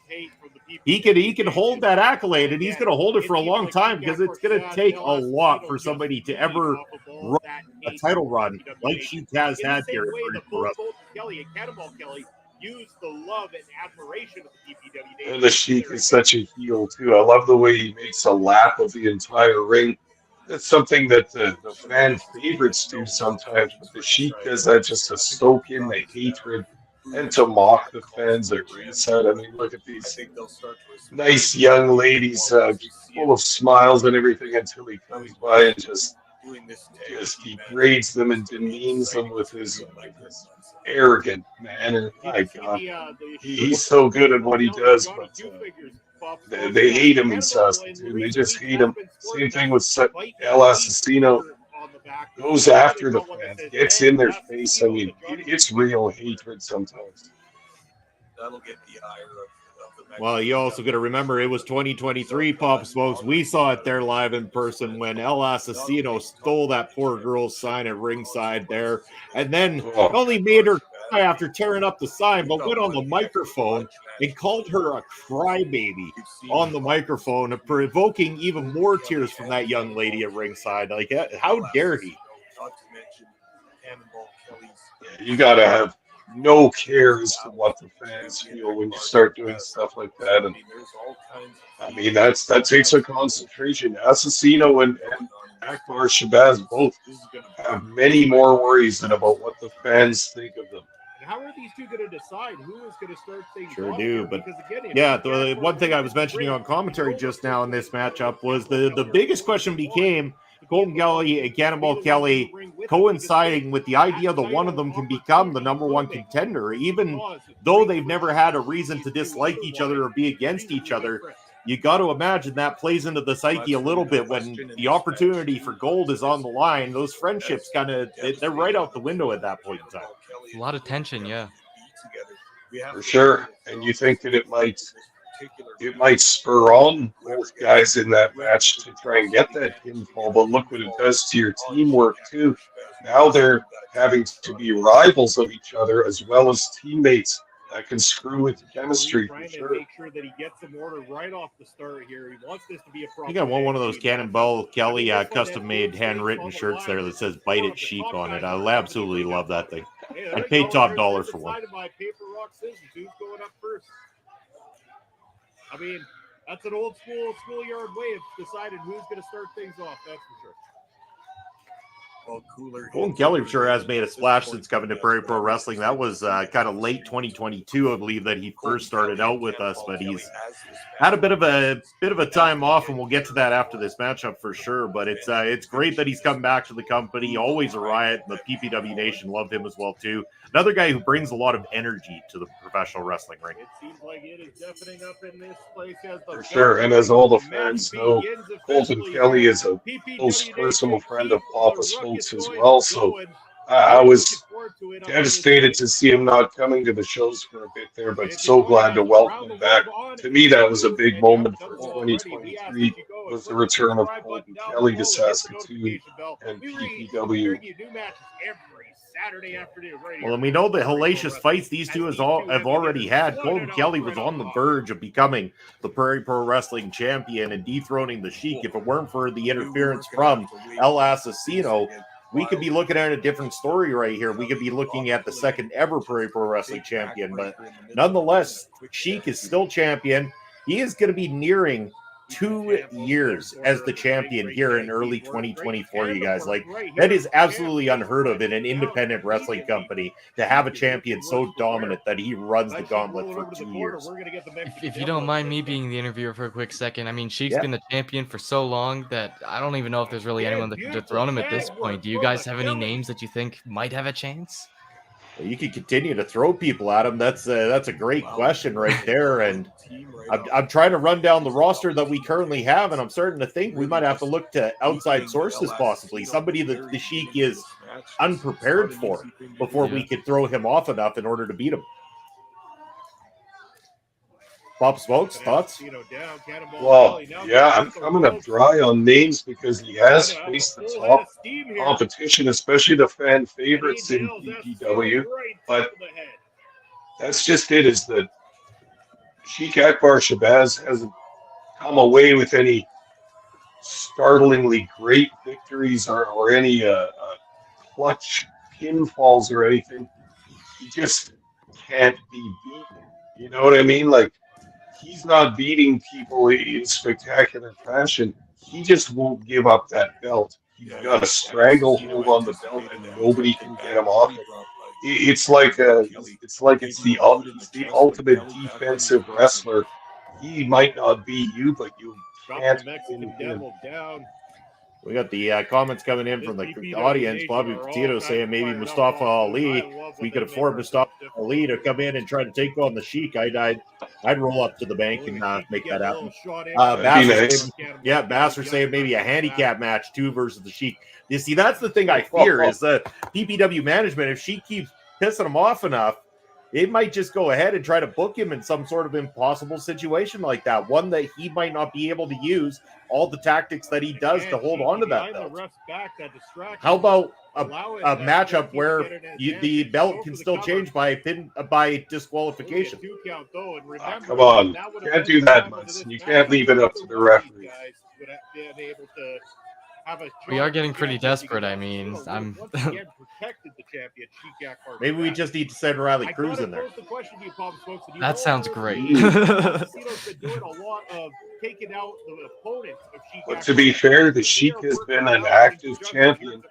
he can hold that accolade, and he's going to hold it for a long time, because it's going to take a lot for somebody to ever run a title run like she has had here at Prairie Pro Wrestling. Kelly and Cannonball Kelly use the love and admiration of the PPW. And the Sheik is such a heel too. I love the way he makes a lap of the entire ring. That's something that the fan favorites do sometimes, but the Sheik does that just to soak in the hatred and to mock the fans at ringside. I mean, look at these nice young ladies, full of smiles and everything, until he comes by and just degrades them and demeans them with his arrogant manner. My God, he's so good at what he does. But They hate him in Saskatoon. They just hate him. Same thing with El Assassino. Goes after the fans, gets in their face. I mean, it's real hatred sometimes. That'll get the ire of the Mexican. Well, you also got to remember it was 2023, Pop Smokes. We saw it there live in person when El Assassino stole that poor girl's sign at ringside there, and then not only made her cry after tearing up the sign, but went on the microphone and called her a crybaby on the microphone, provoking even more tears from that young lady at ringside. Like, how dare he? Not to mention Cannonball Kelly's. You got to have no care as to what the fans feel when you start doing stuff like that. And I mean, that takes a concentration. Assassino and Akbar Shabazz both have many more worries than about what the fans think of them. And how are these two going to decide who is going to start things Sure off do, here? but Because again, yeah, the one thing I was mentioning on commentary just now in this matchup was the biggest question became Colton Kelly and Cannonball Kelly coinciding with the idea that one of them can become the number one contender, even though they've never had a reason to dislike each other or be against each other. You got to imagine that plays into the psyche a little bit when the opportunity for gold is on the line. Those friendships they're right out the window at that point in time. A lot of tension, yeah. For sure. And you think that it might spur on both guys in that match to try and get that pinfall, but look what it does to your teamwork too. Now they're having to be rivals of each other as well as teammates. That can screw with the chemistry for sure. Make sure that he gets some order right off the start here. He wants this to be a I think I want one of those Cannonball Kelly custom-made handwritten shirts there that says "Bite It Sheep" on it. I absolutely love that thing. I'd pay top dollar for one. Who's going up first? I mean, that's an old schoolyard way of deciding who's going to start things off. That's for sure. Colton Kelly sure has made a splash since coming to Prairie Pro Wrestling. That was kind of late 2022, I believe, that he first started out with us, but he's had a bit of a time off, and we'll get to that after this matchup for sure. But it's great that he's come back to the company. Always a riot. The PPW Nation love him as well too. Another guy who brings a lot of energy to the professional wrestling ring. It seems like it is deafening up in this place as the For sure, and as all the fans know, Colton Kelly is a close personal friend of Papa Smokes as well, so I was devastated to see him not coming to the shows for a bit there, but so glad to welcome him back. To me, that was a big moment for 2023, was the return of Colton Kelly to Saskatoon and PPW. Well, and we know the hellacious fights these two have already had. Colton Kelly was on the verge of becoming the Prairie Pro Wrestling champion and dethroning the Sheik. If it weren't for the interference from El Assassino, we could be looking at a different story right here. We could be looking at the second ever Prairie Pro Wrestling champion. But nonetheless, Sheik is still champion. He is going to be nearing 2 years as the champion here in early 2024, you guys. Like, that is absolutely unheard of in an independent wrestling company to have a champion so dominant that he runs the gauntlet for 2 years. If you don't mind me being the interviewer for a quick second, I mean, Sheik's been the champion for so long that I don't even know if there's really anyone that could dethrone him at this point. Do you guys have any names that you think might have a chance? Well, you can continue to throw people at him. That's a great question right there. And I'm trying to run down the roster that we currently have, and I'm starting to think we might have to look to outside sources possibly. Somebody that the Sheik is unprepared for before we could throw him off enough in order to beat him. Pop Smokes, thoughts? Well, yeah, I'm coming up dry on names because he has faced the top competition, especially the fan favorites in PPW. But that's just it, is that Sheik Akbar Shabazz hasn't come away with any startlingly great victories or any clutch pinfalls or anything. He just can't be beaten. You know what I mean? Like, he's not beating people in spectacular fashion. He just won't give up that belt. He's got a stranglehold on the belt, and nobody can get him off it. It's like it's the ultimate defensive wrestler. He might not be you, but you can't pin him. We got the comments coming in from the audience. Bobby Petito saying maybe Mustafa Ali. If we could afford Mustafa Ali to come in and try to take on the Sheik, I'd roll up to the bank and make that happen. That'd be nice. Bass are saying maybe a handicap match too versus the Sheik. You see, that's the thing I fear is the PPW management. If she keeps pissing him off enough, it might just go ahead and try to book him in some sort of impossible situation like that, one that he might not be able to use all the tactics that he does to hold on to that belt. How about a matchup where the belt can still change by disqualification? Come on, you can't do that much. You can't leave it up to the referee. We are getting pretty desperate. I mean, maybe we just need to send Riley Cruz in there. That sounds great. But to be fair, the Sheik has been an active champion.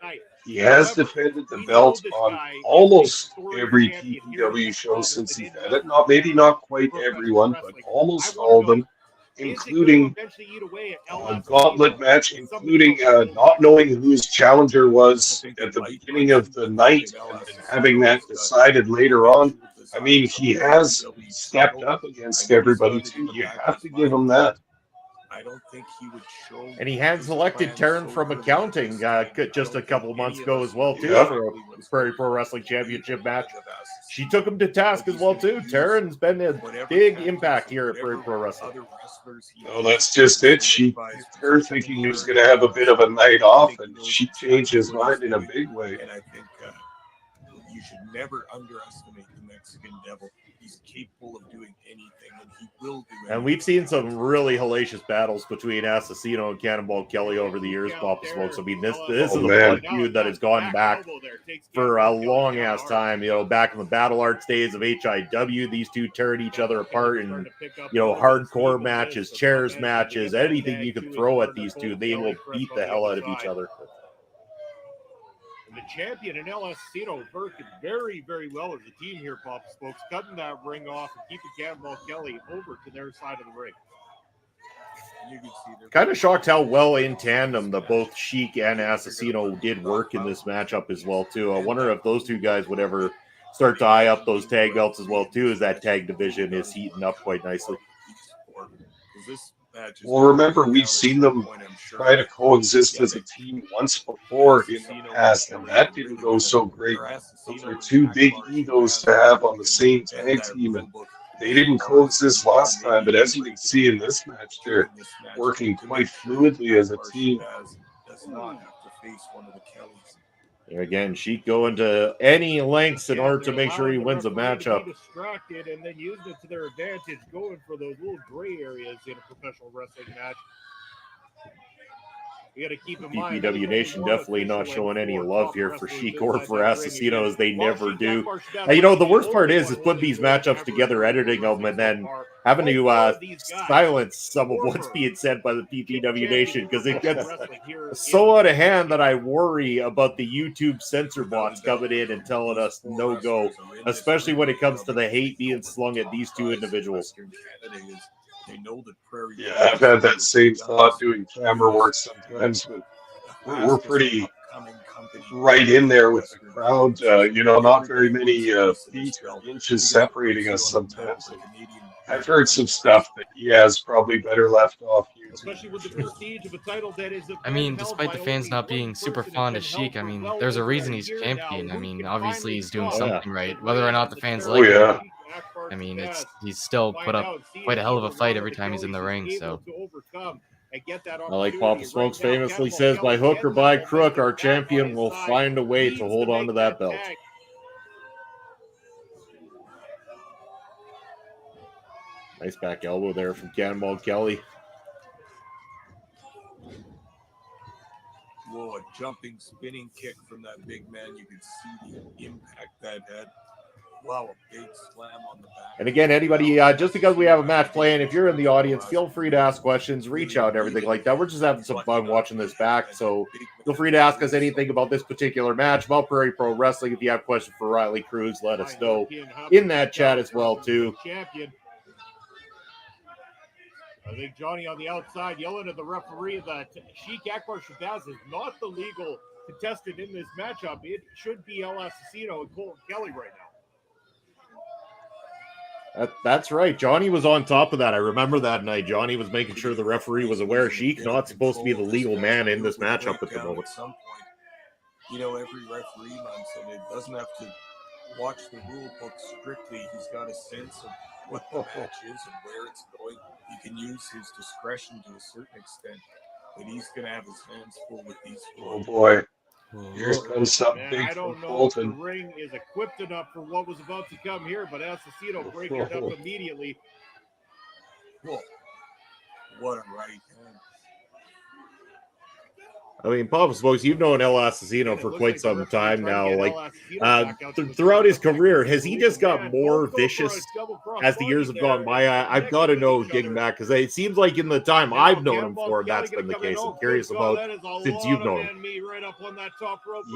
He has defended the belt on almost every PPW show since he's had it. Maybe not quite everyone, but almost all of them, including a gauntlet match, including not knowing who his challenger was at the beginning of the night and having that decided later on. I mean, he has stepped up against everybody, too. You have to give him that. I don't think he would show. And he had selected Taryn from accounting just a couple of months ago as well, too, for a Prairie Pro Wrestling Championship match. She took him to task as well, too. Taryn's been a big impact here at Prairie Pro Wrestling. Well, that's just it. Her thinking he was going to have a bit of a night off, and she changed his mind in a big way. And I think you should never underestimate the Mexican Devil. He's capable of doing anything, and he will do anything. And we've seen some really hellacious battles between Assassino and Cannonball Kelly over the years, Papa Smokes. I mean, this is a blood feud that has gone back for a long-ass time. You know, back in the Battle Arts days of HIW, these two tearing each other apart in, hardcore matches, chairs matches, anything you could throw at these two, they will beat the hell out of each other. The champion and El Assassino working very, very well as a team here, Papa Smokes, cutting that ring off and keeping Cannonball Kelly over to their side of the ring. Kind of shocked how well in tandem the both Sheik and Assassino did work in this matchup as well, too. I wonder if those two guys would ever start to eye up those tag belts as well, too, as that tag division is heating up quite nicely. Well, remember, we've seen them try to coexist as a team once before in the past, and that didn't go so great. Those are two big egos to have on the same tag team, and they didn't coexist last time. But as you can see in this match, they're working quite fluidly as a team. Again, Sheik going to any lengths in order to make sure he wins a matchup. Distracted and then using it to their advantage, going for those little gray areas in a professional wrestling match. You got to keep in mind. PPW Nation definitely not showing any love here for Sheik or for Assassino, as they never do. And, the worst part is putting these matchups together, editing them, and then having to silence some of what's being said by the PPW Nation, because it gets so out of hand that I worry about the YouTube censor bots coming in and telling us no go, especially when it comes to the hate being slung at these two individuals. Yeah, I've had that same thought doing camera work sometimes, but we're pretty right in there with the crowd. Not very many feet or inches separating us sometimes. I've heard some stuff that is probably better left off YouTube. Especially with the prestige of a title that is. I mean, despite the fans not being super fond of Sheik, I mean, there's a reason he's champion. I mean, obviously he's doing something right, whether or not the fans like it. I mean, he's still put up quite a hell of a fight every time he's in the ring. So, like Papa Smokes famously says, by hook or by crook, our champion will find a way to hold on to that belt. Nice back elbow there from Cannonball Kelly. Whoa, a jumping, spinning kick from that big man. You could see the impact that had. Wow, a big slam on the back. And again, anybody, just because we have a match playing, if you're in the audience, feel free to ask questions, reach out, and everything like that. We're just having some fun watching this back, so feel free to ask us anything about this particular match, about Prairie Pro Wrestling. If you have questions for Riley Cruz, let us know in that chat as well, too. I think Johnny on the outside yelling at the referee that Sheik Akbar Shabazz is not the legal contestant in this matchup. It should be El Asesino and Colton Kelly right now. That's right. Johnny was on top of that. I remember that night. Johnny was making sure the referee was aware Sheik not supposed to be the legal man in this matchup at the moment. At some point, you know, every referee months, and it doesn't have to watch the rule book strictly. He's got a sense of what the match is and where it's going. He can use his discretion to a certain extent, but he's going to have his hands full with these. Oh boy. Here's comes something big I don't from know Colton. if the ring is equipped enough for what was about to come here, but Asesino breaking it up immediately. Whoa. What a right hand. I mean, Papa Smokes, you've known El Asesino for quite some time now. Like, throughout his career, has he just got more vicious as the years have gone by? I've got to know, getting back, because it seems like in the time I've known him for, that's been the case. I'm curious about since you've known him.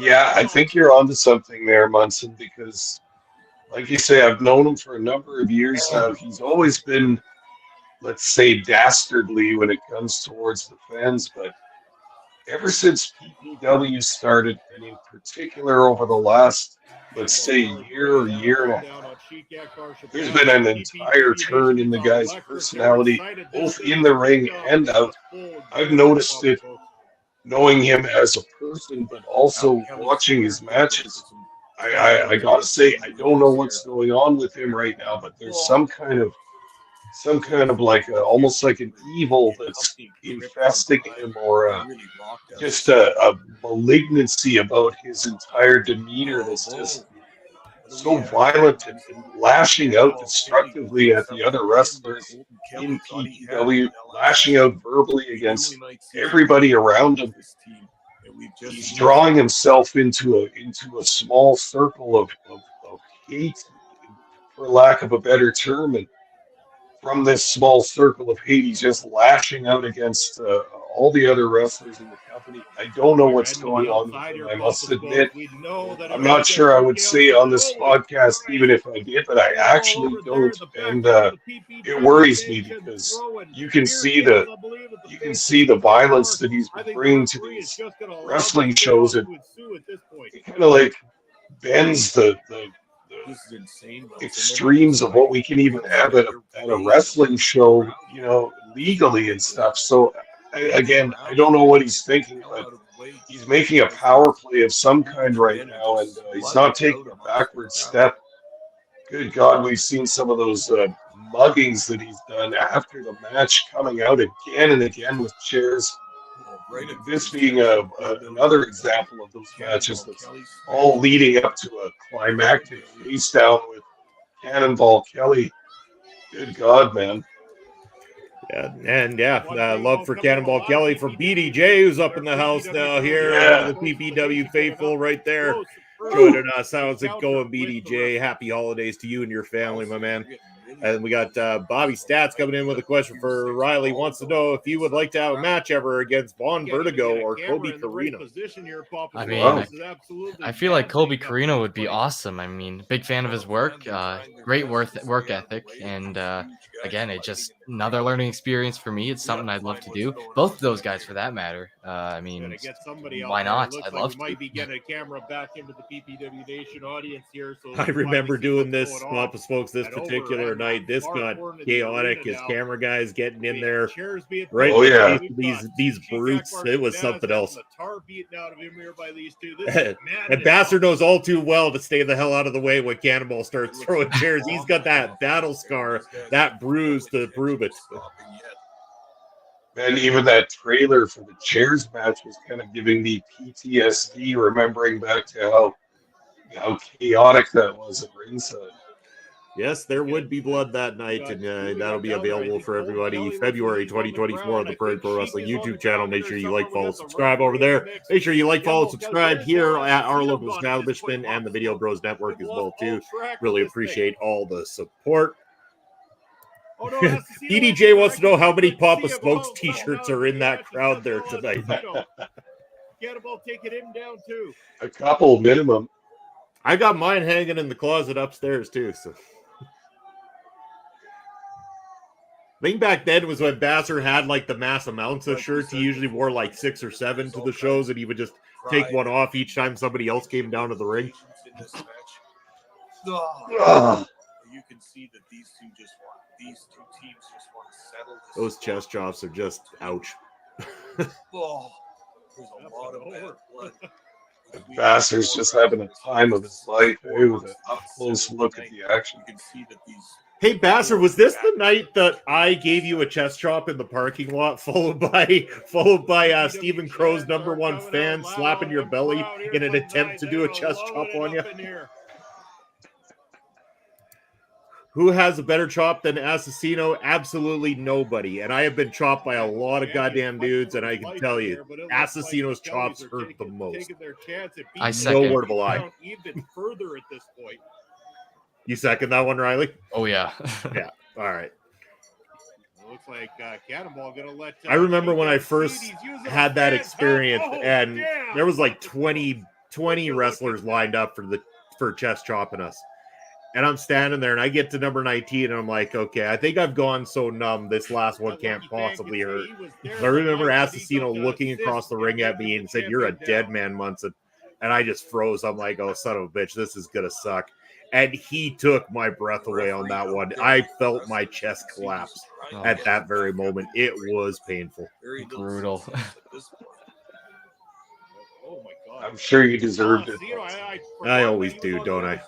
Yeah, I think you're onto something there, Munson, because, like you say, I've known him for a number of years now. He's always been, let's say, dastardly when it comes towards the fans, but ever since PPW started, and in particular over the last, let's say, year and a half, there's been an entire turn in the guy's personality, both in the ring and out. I've noticed it knowing him as a person, but also watching his matches. I gotta say, I don't know what's going on with him right now, but there's some kind of like almost like an evil that's infesting him, or just a malignancy about his entire demeanor that's just so violent and lashing out destructively at the other wrestlers in PPW, lashing out verbally against everybody around him. He's drawing himself into a small circle of hate, for lack of a better term, and from this small circle of hate, he's just lashing out against all the other wrestlers in the company. I don't know what's going on with him, I must admit. I'm not sure I would say on this podcast, even if I did, but I actually don't. And it worries me because you can see the violence that he's bringing to these wrestling shows. It kind of like bends the extremes of what we can even have at a wrestling show, you know, legally and stuff. So again, I don't know what he's thinking, but he's making a power play of some kind right now, and he's not taking a backward step. Good God, we've seen some of those muggings that he's done after the match, coming out again and again with chairs. This being another example of those matches that's all leading up to a climactic face down with Cannonball Kelly. Good God, man. Yeah, and love for Cannonball Kelly from BDJ, who's up in the house now here. The PPW faithful right there joining us. How's it going, BDJ? Happy holidays to you and your family, my man. And we got Bobby Stats coming in with a question for Riley. Wants to know if you would like to have a match ever against Vaughn Vertigo or Kobe Carino. I mean, I feel like Kobe Carino would be awesome. I mean, big fan of his work, great work ethic, and again, it's just another learning experience for me. It's something I'd love to do. Both of those guys, for that matter. I mean, why not? I'd love to. Might be getting a camera back into the PPW Nation audience here. So I remember doing this, Papa Smokes, this particular night. This got chaotic. His camera guys getting in there, right? Oh yeah, these brutes. It was something else. And Bastard knows all too well to stay the hell out of the way when Cannonball starts throwing chairs. He's got that battle scar, that bruise to prove it. And even that trailer for the chairs match was kind of giving me PTSD, remembering back to how chaotic that was at ringside. Yes, there would be blood that night, and that'll be available for everybody February 2024 on the Prairie Pro Wrestling YouTube channel. Make sure you like, follow, subscribe over there. Make sure you like, follow, subscribe here at our local establishment and the Video Bros Network as well, too. Really appreciate all the support. EDJ wants to know how many Papa Smokes t-shirts are in that crowd there tonight. A couple minimum. I got mine hanging in the closet upstairs, too, so... I think back then was when Basser had like the mass amounts of shirts. He usually wore like 6 or 7 to the shows, and he would just take one off each time somebody else came down to the ring. You can see that these two teams just want to settle this. Those chest chops are just ouch. There's a lot of bad blood. Basser's just having a time of his life. It was an up close look at the action. You can see that these. Hey, Basser, was this the night that I gave you a chest chop in the parking lot, followed by Stephen Crow's #1 fan slapping your belly in an attempt to do a chest chop on you? Who has a better chop than Assassino? Absolutely nobody. And I have been chopped by a lot of goddamn dudes, and I can tell you, Assassino's chops hurt the most. I second. No word of a lie. Even further at this point. You second that one, Riley? Oh, yeah. Yeah. All right. Looks like Cannonball gonna let. I remember when I first had that experience, and there was like 20 wrestlers lined up for chest chopping us. And I'm standing there, and I get to number 19, and I'm like, okay, I think I've gone so numb, this last one can't possibly hurt. I remember Assassino looking across the ring at me and said, "You're a dead man, Munson." And I just froze. I'm like, oh, son of a bitch, this is going to suck. And he took my breath away on that one. I felt my chest collapse at that very moment. It was painful. Brutal. Oh my God. I'm sure you deserved it. I always do, don't I?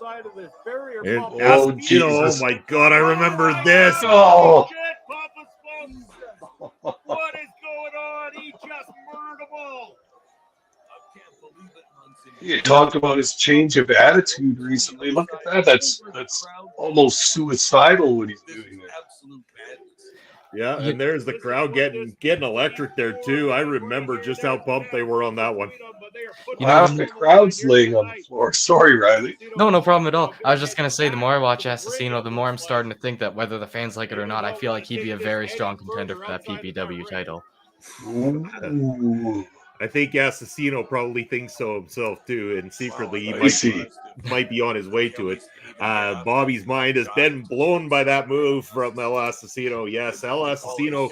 And Oh, Jesus. oh my God, I remember this. Oh, What is going on? He just murdered them all. you talked about his change of attitude recently. Look at that. That's almost suicidal when he's doing it. Yeah, and there's the crowd getting electric there too. I remember just how pumped they were on that one. You know, Half the crowd's laying on the floor. Sorry, Riley. No problem at all. I was just going to say, the more I watch Assassino, the more I'm starting to think that whether the fans like it or not, I feel like he'd be a very strong contender for that PPW title. Ooh. I think Assassino probably thinks so himself too, and secretly he might be on his way to it. Bobby's mind has been blown by that move from El Assassino. Yes, El Assassino,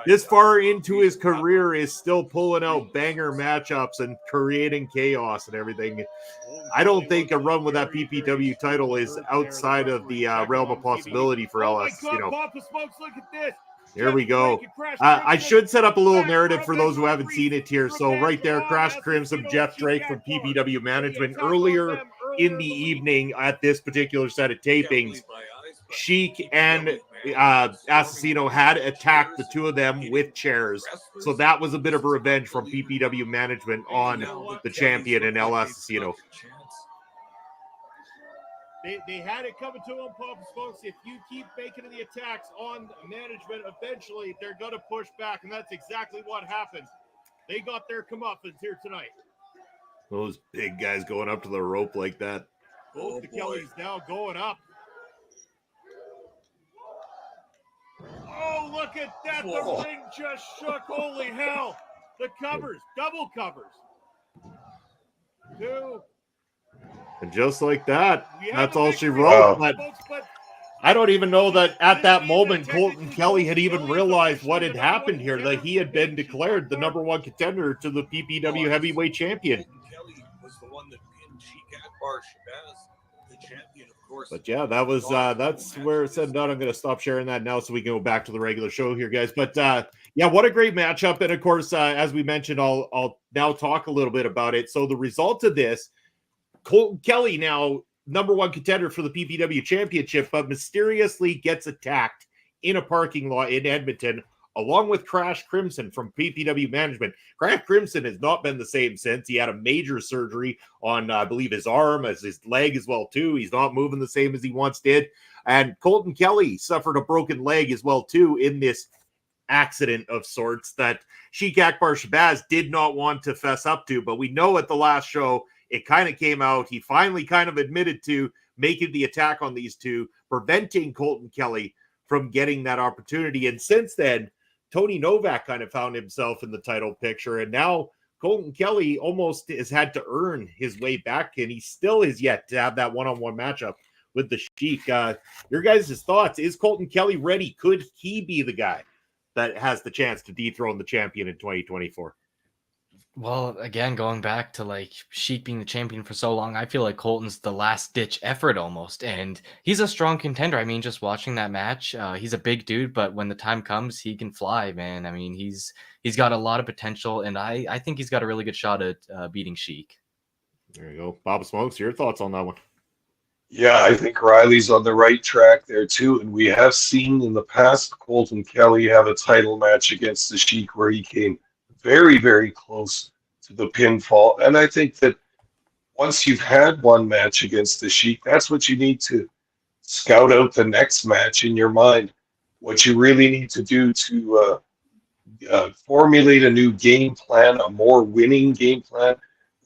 this far into his career, is still pulling out banger matchups and creating chaos and everything. I don't think a run with that PPW title is outside of the realm of possibility for El Assassino. Here we go. I should set up a little narrative for those who haven't seen it here. So right there, Crash Crimson, Jeff Drake from PPW Management. Earlier in the evening at this particular set of tapings, Sheik and Assassino had attacked the two of them with chairs. So that was a bit of a revenge from PPW Management on the champion and El Assassino. They had it coming to them, Papa Smokes. If you keep making the attacks on management, eventually they're going to push back, and that's exactly what happened. They got their comeuppance here tonight. Those big guys going up to the rope like that. Both the Kellys now going up. Oh, look at that. The ring just shook. Holy hell. The covers, double covers. 2. And just like that, that's all she wrote. But I don't even know that at that moment Colton Kelly had even realized what had happened here, that he had been declared the #1 contender to the PPW heavyweight champion. Kelly was the one that pinned Sheik Akbar Shabazz, the champion, of course. But yeah, that was that's where it's said and done. I'm going to stop sharing that now so we can go back to the regular show here, guys. But yeah, what a great matchup. And of course, as we mentioned, I'll now talk a little bit about it. So the result of this, Colton Kelly now #1 contender for the PPW championship, but mysteriously gets attacked in a parking lot in Edmonton, along with Crash Crimson from PPW Management. Crash Crimson has not been the same since. He had a major surgery on, I believe, his arm, as his leg as well, too. He's not moving the same as he once did. And Colton Kelly suffered a broken leg as well, too, in this accident of sorts that Sheik Akbar Shabazz did not want to fess up to. But we know at the last show, it kind of came out. He finally kind of admitted to making the attack on these two, preventing Colton Kelly from getting that opportunity. And since then, Tony Novak kind of found himself in the title picture. And now Colton Kelly almost has had to earn his way back. And he still is yet to have that one-on-one matchup with the Sheik. Your guys' thoughts? Is Colton Kelly ready? Could he be the guy that has the chance to dethrone the champion in 2024? Well, again, going back to like Sheik being the champion for so long, I feel like Colton's the last ditch effort almost, and he's a strong contender. I mean, just watching that match, he's a big dude, but when the time comes, he can fly, man. I mean, he's got a lot of potential, and I think he's got a really good shot at beating Sheik. There you go, Bob Smokes. Your thoughts on that one? Yeah, I think Riley's on the right track there too, and we have seen in the past Colton Kelly have a title match against the Sheik where he came very, very close to the pinfall. And I think that once you've had one match against the Sheik, that's what you need to scout out the next match in your mind. What you really need to do to formulate a new game plan, a more winning game plan.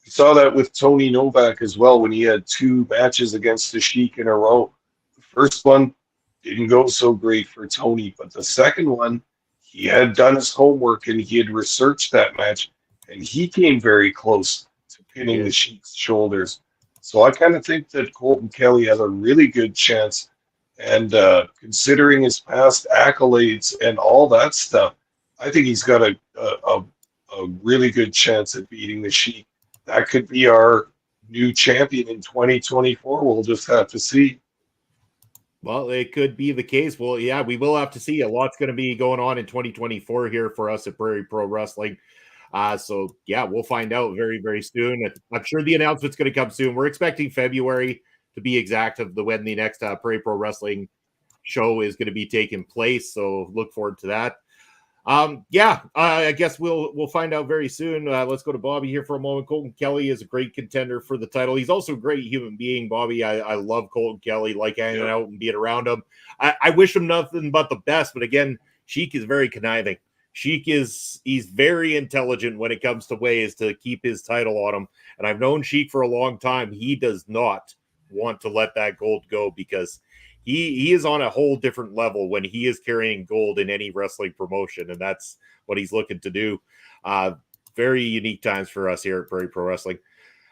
We saw that with Tony Novak as well when he had 2 matches against the Sheik in a row. The first one didn't go so great for Tony, but the second one, he had done his homework and he had researched that match, and he came very close to pinning the Sheik's shoulders. So I kind of think that Colton Kelly has a really good chance, and considering his past accolades and all that stuff, I think he's got a really good chance at beating the Sheik. That could be our new champion in 2024. We'll just have to see. Well, it could be the case. Well, yeah, we will have to see. A lot's going to be going on in 2024 here for us at Prairie Pro Wrestling. So, yeah, we'll find out very, very soon. I'm sure the announcement's going to come soon. We're expecting February, to be exact, of when the next Prairie Pro Wrestling show is going to be taking place. So look forward to that. I guess we'll find out very soon. Let's go to Bobby here for a moment. Colton Kelly is a great contender for the title. He's also a great human being, Bobby. I love Colton Kelly, like hanging out and being around him. I wish him nothing but the best, but again, Sheik is very conniving. He's very intelligent when it comes to ways to keep his title on him. And I've known Sheik for a long time. He does not want to let that gold go because he is on a whole different level when he is carrying gold in any wrestling promotion, and that's what he's looking to do. Very unique times for us here at Prairie Pro Wrestling.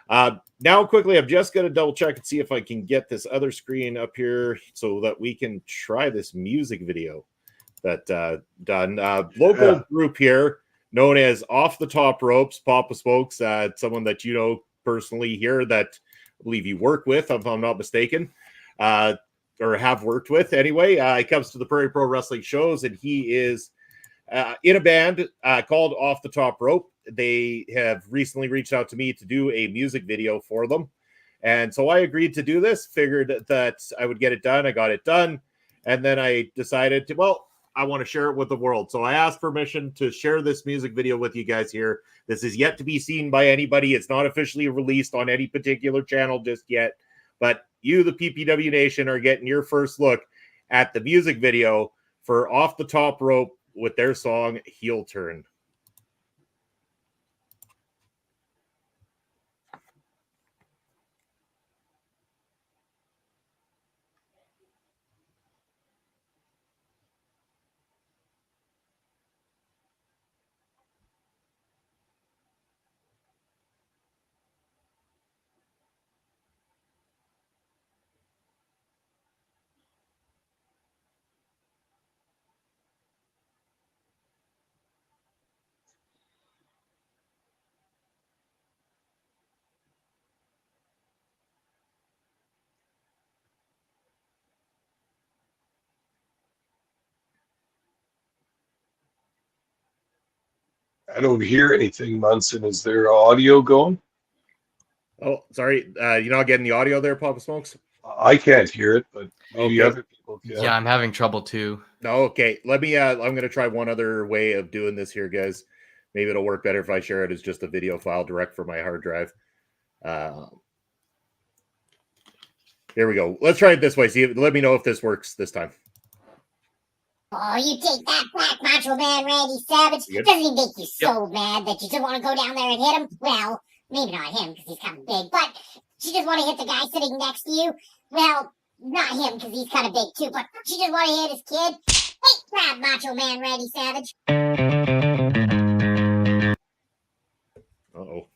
Now, quickly, I'm just going to double check and see if I can get this other screen up here so that we can try this music video that done. Local group here known as Off the Top Ropes, Papa Smokes, someone that you know personally here that I believe you work with, if I'm not mistaken. Or have worked with anyway. He comes to the Prairie Pro Wrestling shows, and he is in a band called Off the Top Rope. They have recently reached out to me to do a music video for them. And so I agreed to do this, figured that I would get it done. I got it done. And then I decided I want to share it with the world. So I asked permission to share this music video with you guys here. This is yet to be seen by anybody. It's not officially released on any particular channel just yet. But you, the PPW Nation, are getting your first look at the music video for Off the Top Rope with their song Heel Turn. I don't hear anything, Munson. Is there audio going? Oh, sorry. You're not getting the audio there, Papa Smokes? I can't hear it, but maybe Okay. other people can. Yeah, I'm having trouble too. No, okay. Let me I'm going to try one other way of doing this here, guys. Maybe it'll work better if I share it as just a video file direct from my hard drive. Here we go. Let's try it this way. Let me know if this works this time. Oh, you take that back, Macho Man Randy Savage. Good. Doesn't he make you so mad that you just want to go down there and hit him? Well, maybe not him because he's kind of big, but you just want to hit the guy sitting next to you? Well, not him because he's kind of big too, but you just want to hit his kid? Hey, grab Macho Man Randy Savage. Uh-oh.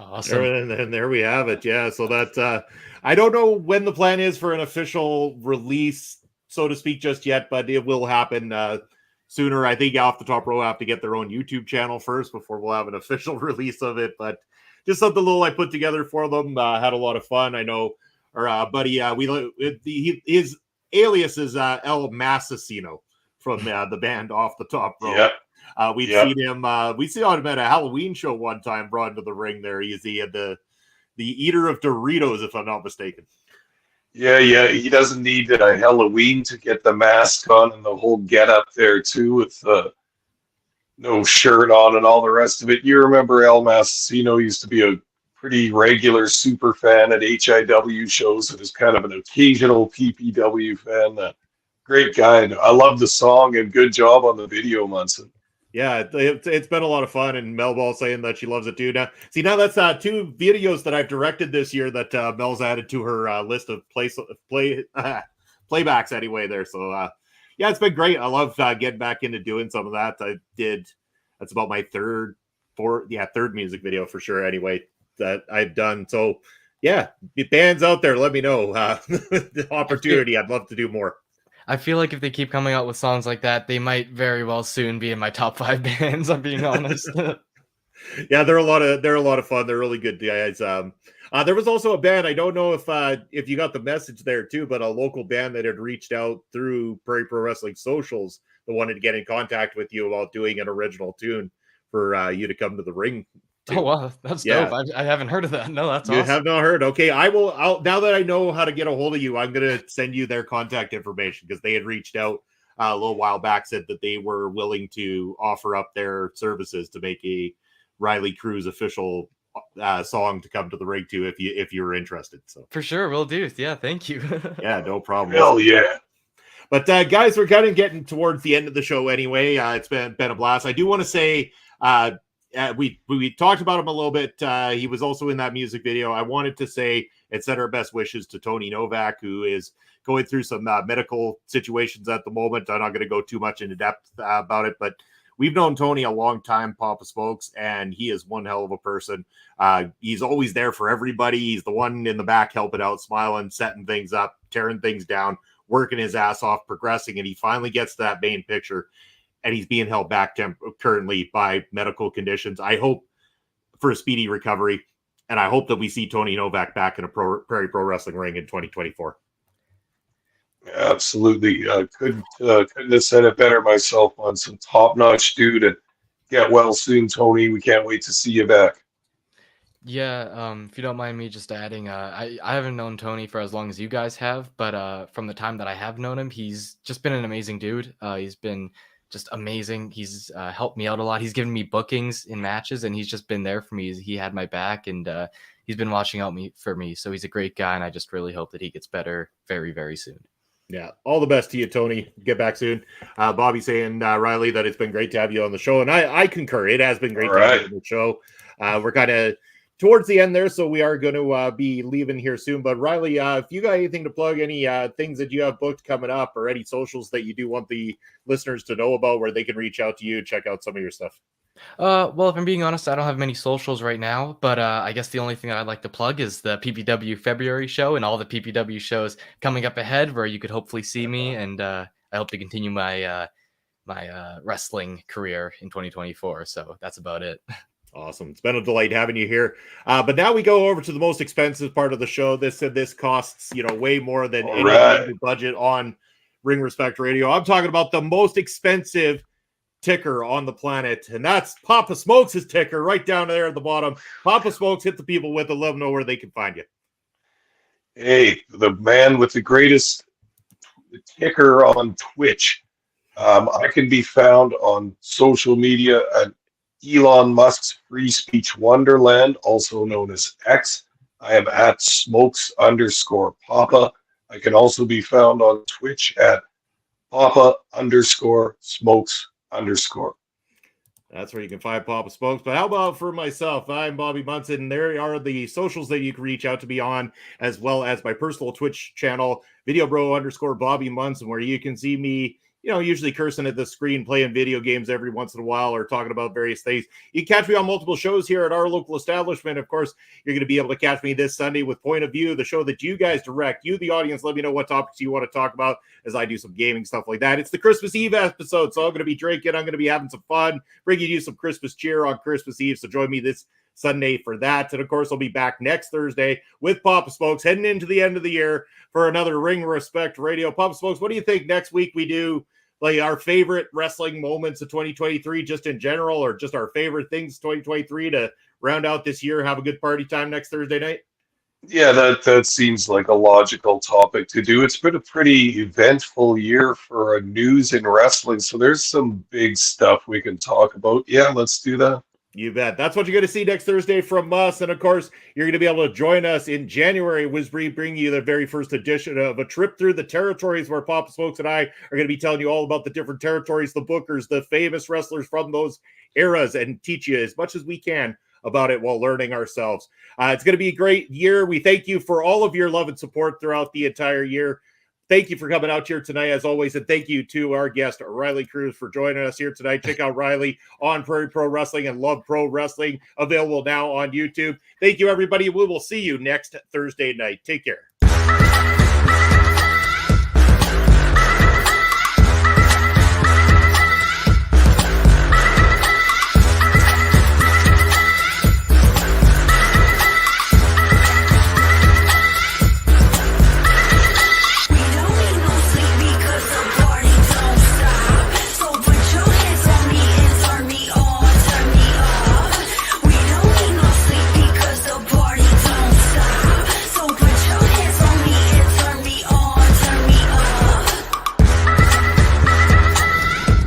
Awesome. And there we have it. Yeah. So that I don't know when the plan is for an official release, so to speak, just yet, but it will happen sooner. I think Off the Top Row have to get their own YouTube channel first before we'll have an official release of it. But just something little I put together for them. Had a lot of fun. I know our buddy, his alias is El Massasino from the band Off the Top Row. Yeah. We've seen him. We saw him at a Halloween show one time. Brought into the ring there. He's the eater of Doritos, if I'm not mistaken. Yeah. He doesn't need a Halloween to get the mask on and the whole get up there too, with no shirt on and all the rest of it. You remember El Massasino used to be a pretty regular super fan at HIW shows. It was kind of an occasional PPW fan. Great guy. I love the song and good job on the video, Munson. Yeah, it's been a lot of fun, and Mel Ball saying that she loves it too. Now that's 2 videos that I've directed this year that Mel's added to her list of playbacks anyway there. So yeah, it's been great. I love getting back into doing some of that. That's about my third music video for sure anyway that I've done. So yeah, bands out there, let me know the opportunity. I'd love to do more. I feel like if they keep coming out with songs like that, they might very well soon be in my top 5 bands. I'm being honest. Yeah, they're a lot of fun. They're really good guys. There was also a band. I don't know if you got the message there too, but a local band that had reached out through Prairie Pro Wrestling socials that wanted to get in contact with you about doing an original tune for you to come to the ring. Oh wow, that's dope. I haven't heard of that. No, that's awesome. You have not heard. Okay, I'll now that I know how to get a hold of you, I'm gonna send you their contact information because they had reached out a little while back, said that they were willing to offer up their services to make a Riley Cruz official song to come to the ring to if you were interested. So for sure, we'll do. Yeah, thank you. Yeah, no problem. Hell yeah. But guys, we're kind of getting towards the end of the show anyway. It's been a blast. I do want to say we talked about him a little bit. He was also in that music video. I wanted to say and send our best wishes to Tony Novak, who is going through some medical situations at the moment. I'm not going to go too much into depth about it, but we've known Tony a long time, Papa Smokes, and he is one hell of a person. He's always there for everybody. He's the one in the back helping out, smiling, setting things up, tearing things down, working his ass off, progressing, and he finally gets to that main picture. And he's being held back currently by medical conditions. I hope for a speedy recovery, and I hope that we see Tony Novak back in a Prairie Pro Wrestling ring in 2024. Absolutely. Couldn't have said it better myself. On some top-notch dude, and get well soon, Tony. We can't wait to see you back. Yeah, if you don't mind me just adding, I haven't known Tony for as long as you guys have, but from the time that I have known him, he's just been an amazing dude. He's been just amazing. He's helped me out a lot. He's given me bookings in matches, and he's just been there for me. He had my back, and he's been watching out for me. So he's a great guy, and I just really hope that he gets better very, very soon. Yeah, all the best to you, Tony. Get back soon. Bobby saying, Riley, that it's been great to have you on the show, and I concur. It has been great to have you on the show. We're kind of towards the end there, so we are going to be leaving here soon. But Riley, if you got anything to plug, any things that you have booked coming up, or any socials that you do want the listeners to know about, where they can reach out to you, check out some of your stuff. Well, if I'm being honest, I don't have many socials right now, but I guess the only thing that I'd like to plug is the PPW February show and all the PPW shows coming up ahead, where you could hopefully see me, and I hope to continue my wrestling career in 2024. So that's about it. Awesome. It's been a delight having you here. But now we go over to the most expensive part of the show. This costs, way more than any budget on Ring Respect Radio. I'm talking about the most expensive ticker on the planet, and that's Papa Smokes' ticker right down there at the bottom. Papa Smokes, hit the people with it. Let them know where they can find you. Hey, the man with the greatest ticker on Twitch. I can be found on social media at Elon Musk's Free Speech Wonderland, also known as X. I am at smokes_Papa. I can also be found on Twitch at Papa_Smokes_. That's where you can find Papa Smokes. But how about for myself? I'm Bobby Munson. There are the socials that you can reach out to me on, as well as my personal Twitch channel, VideoBro_Bobby Munson, where you can see me usually cursing at the screen, playing video games every once in a while, or talking about various things. You can catch me on multiple shows here at our local establishment. Of course, you're going to be able to catch me this Sunday with Point of View, the show that you guys direct. You, the audience, let me know what topics you want to talk about as I do some gaming stuff like that. It's the Christmas Eve episode, so I'm going to be drinking. I'm going to be having some fun, bringing you some Christmas cheer on Christmas Eve. So join me this Sunday for that. And of course, I'll be back next Thursday with Papa Smokes, heading into the end of the year for another Ring Respect Radio. Papa Smokes, what do you think next week we do? Like our favorite wrestling moments of 2023, just in general, or just our favorite things 2023 to round out this year, have a good party time next Thursday night? Yeah, that seems like a logical topic to do. It's been a pretty eventful year for news in wrestling, so there's some big stuff we can talk about. Yeah, let's do that. You bet. That's what you're going to see next Thursday from us. And of course, you're going to be able to join us in January as we bring you the very first edition of a trip through the territories, where Papa Smokes and I are going to be telling you all about the different territories, the bookers, the famous wrestlers from those eras, and teach you as much as we can about it while learning ourselves. It's going to be a great year. We thank you for all of your love and support throughout the entire year. Thank you for coming out here tonight, as always, and thank you to our guest, Riley Cruz, for joining us here tonight. Check out Riley on Prairie Pro Wrestling and Love Pro Wrestling, available now on YouTube. Thank you, everybody. We will see you next Thursday night. Take care.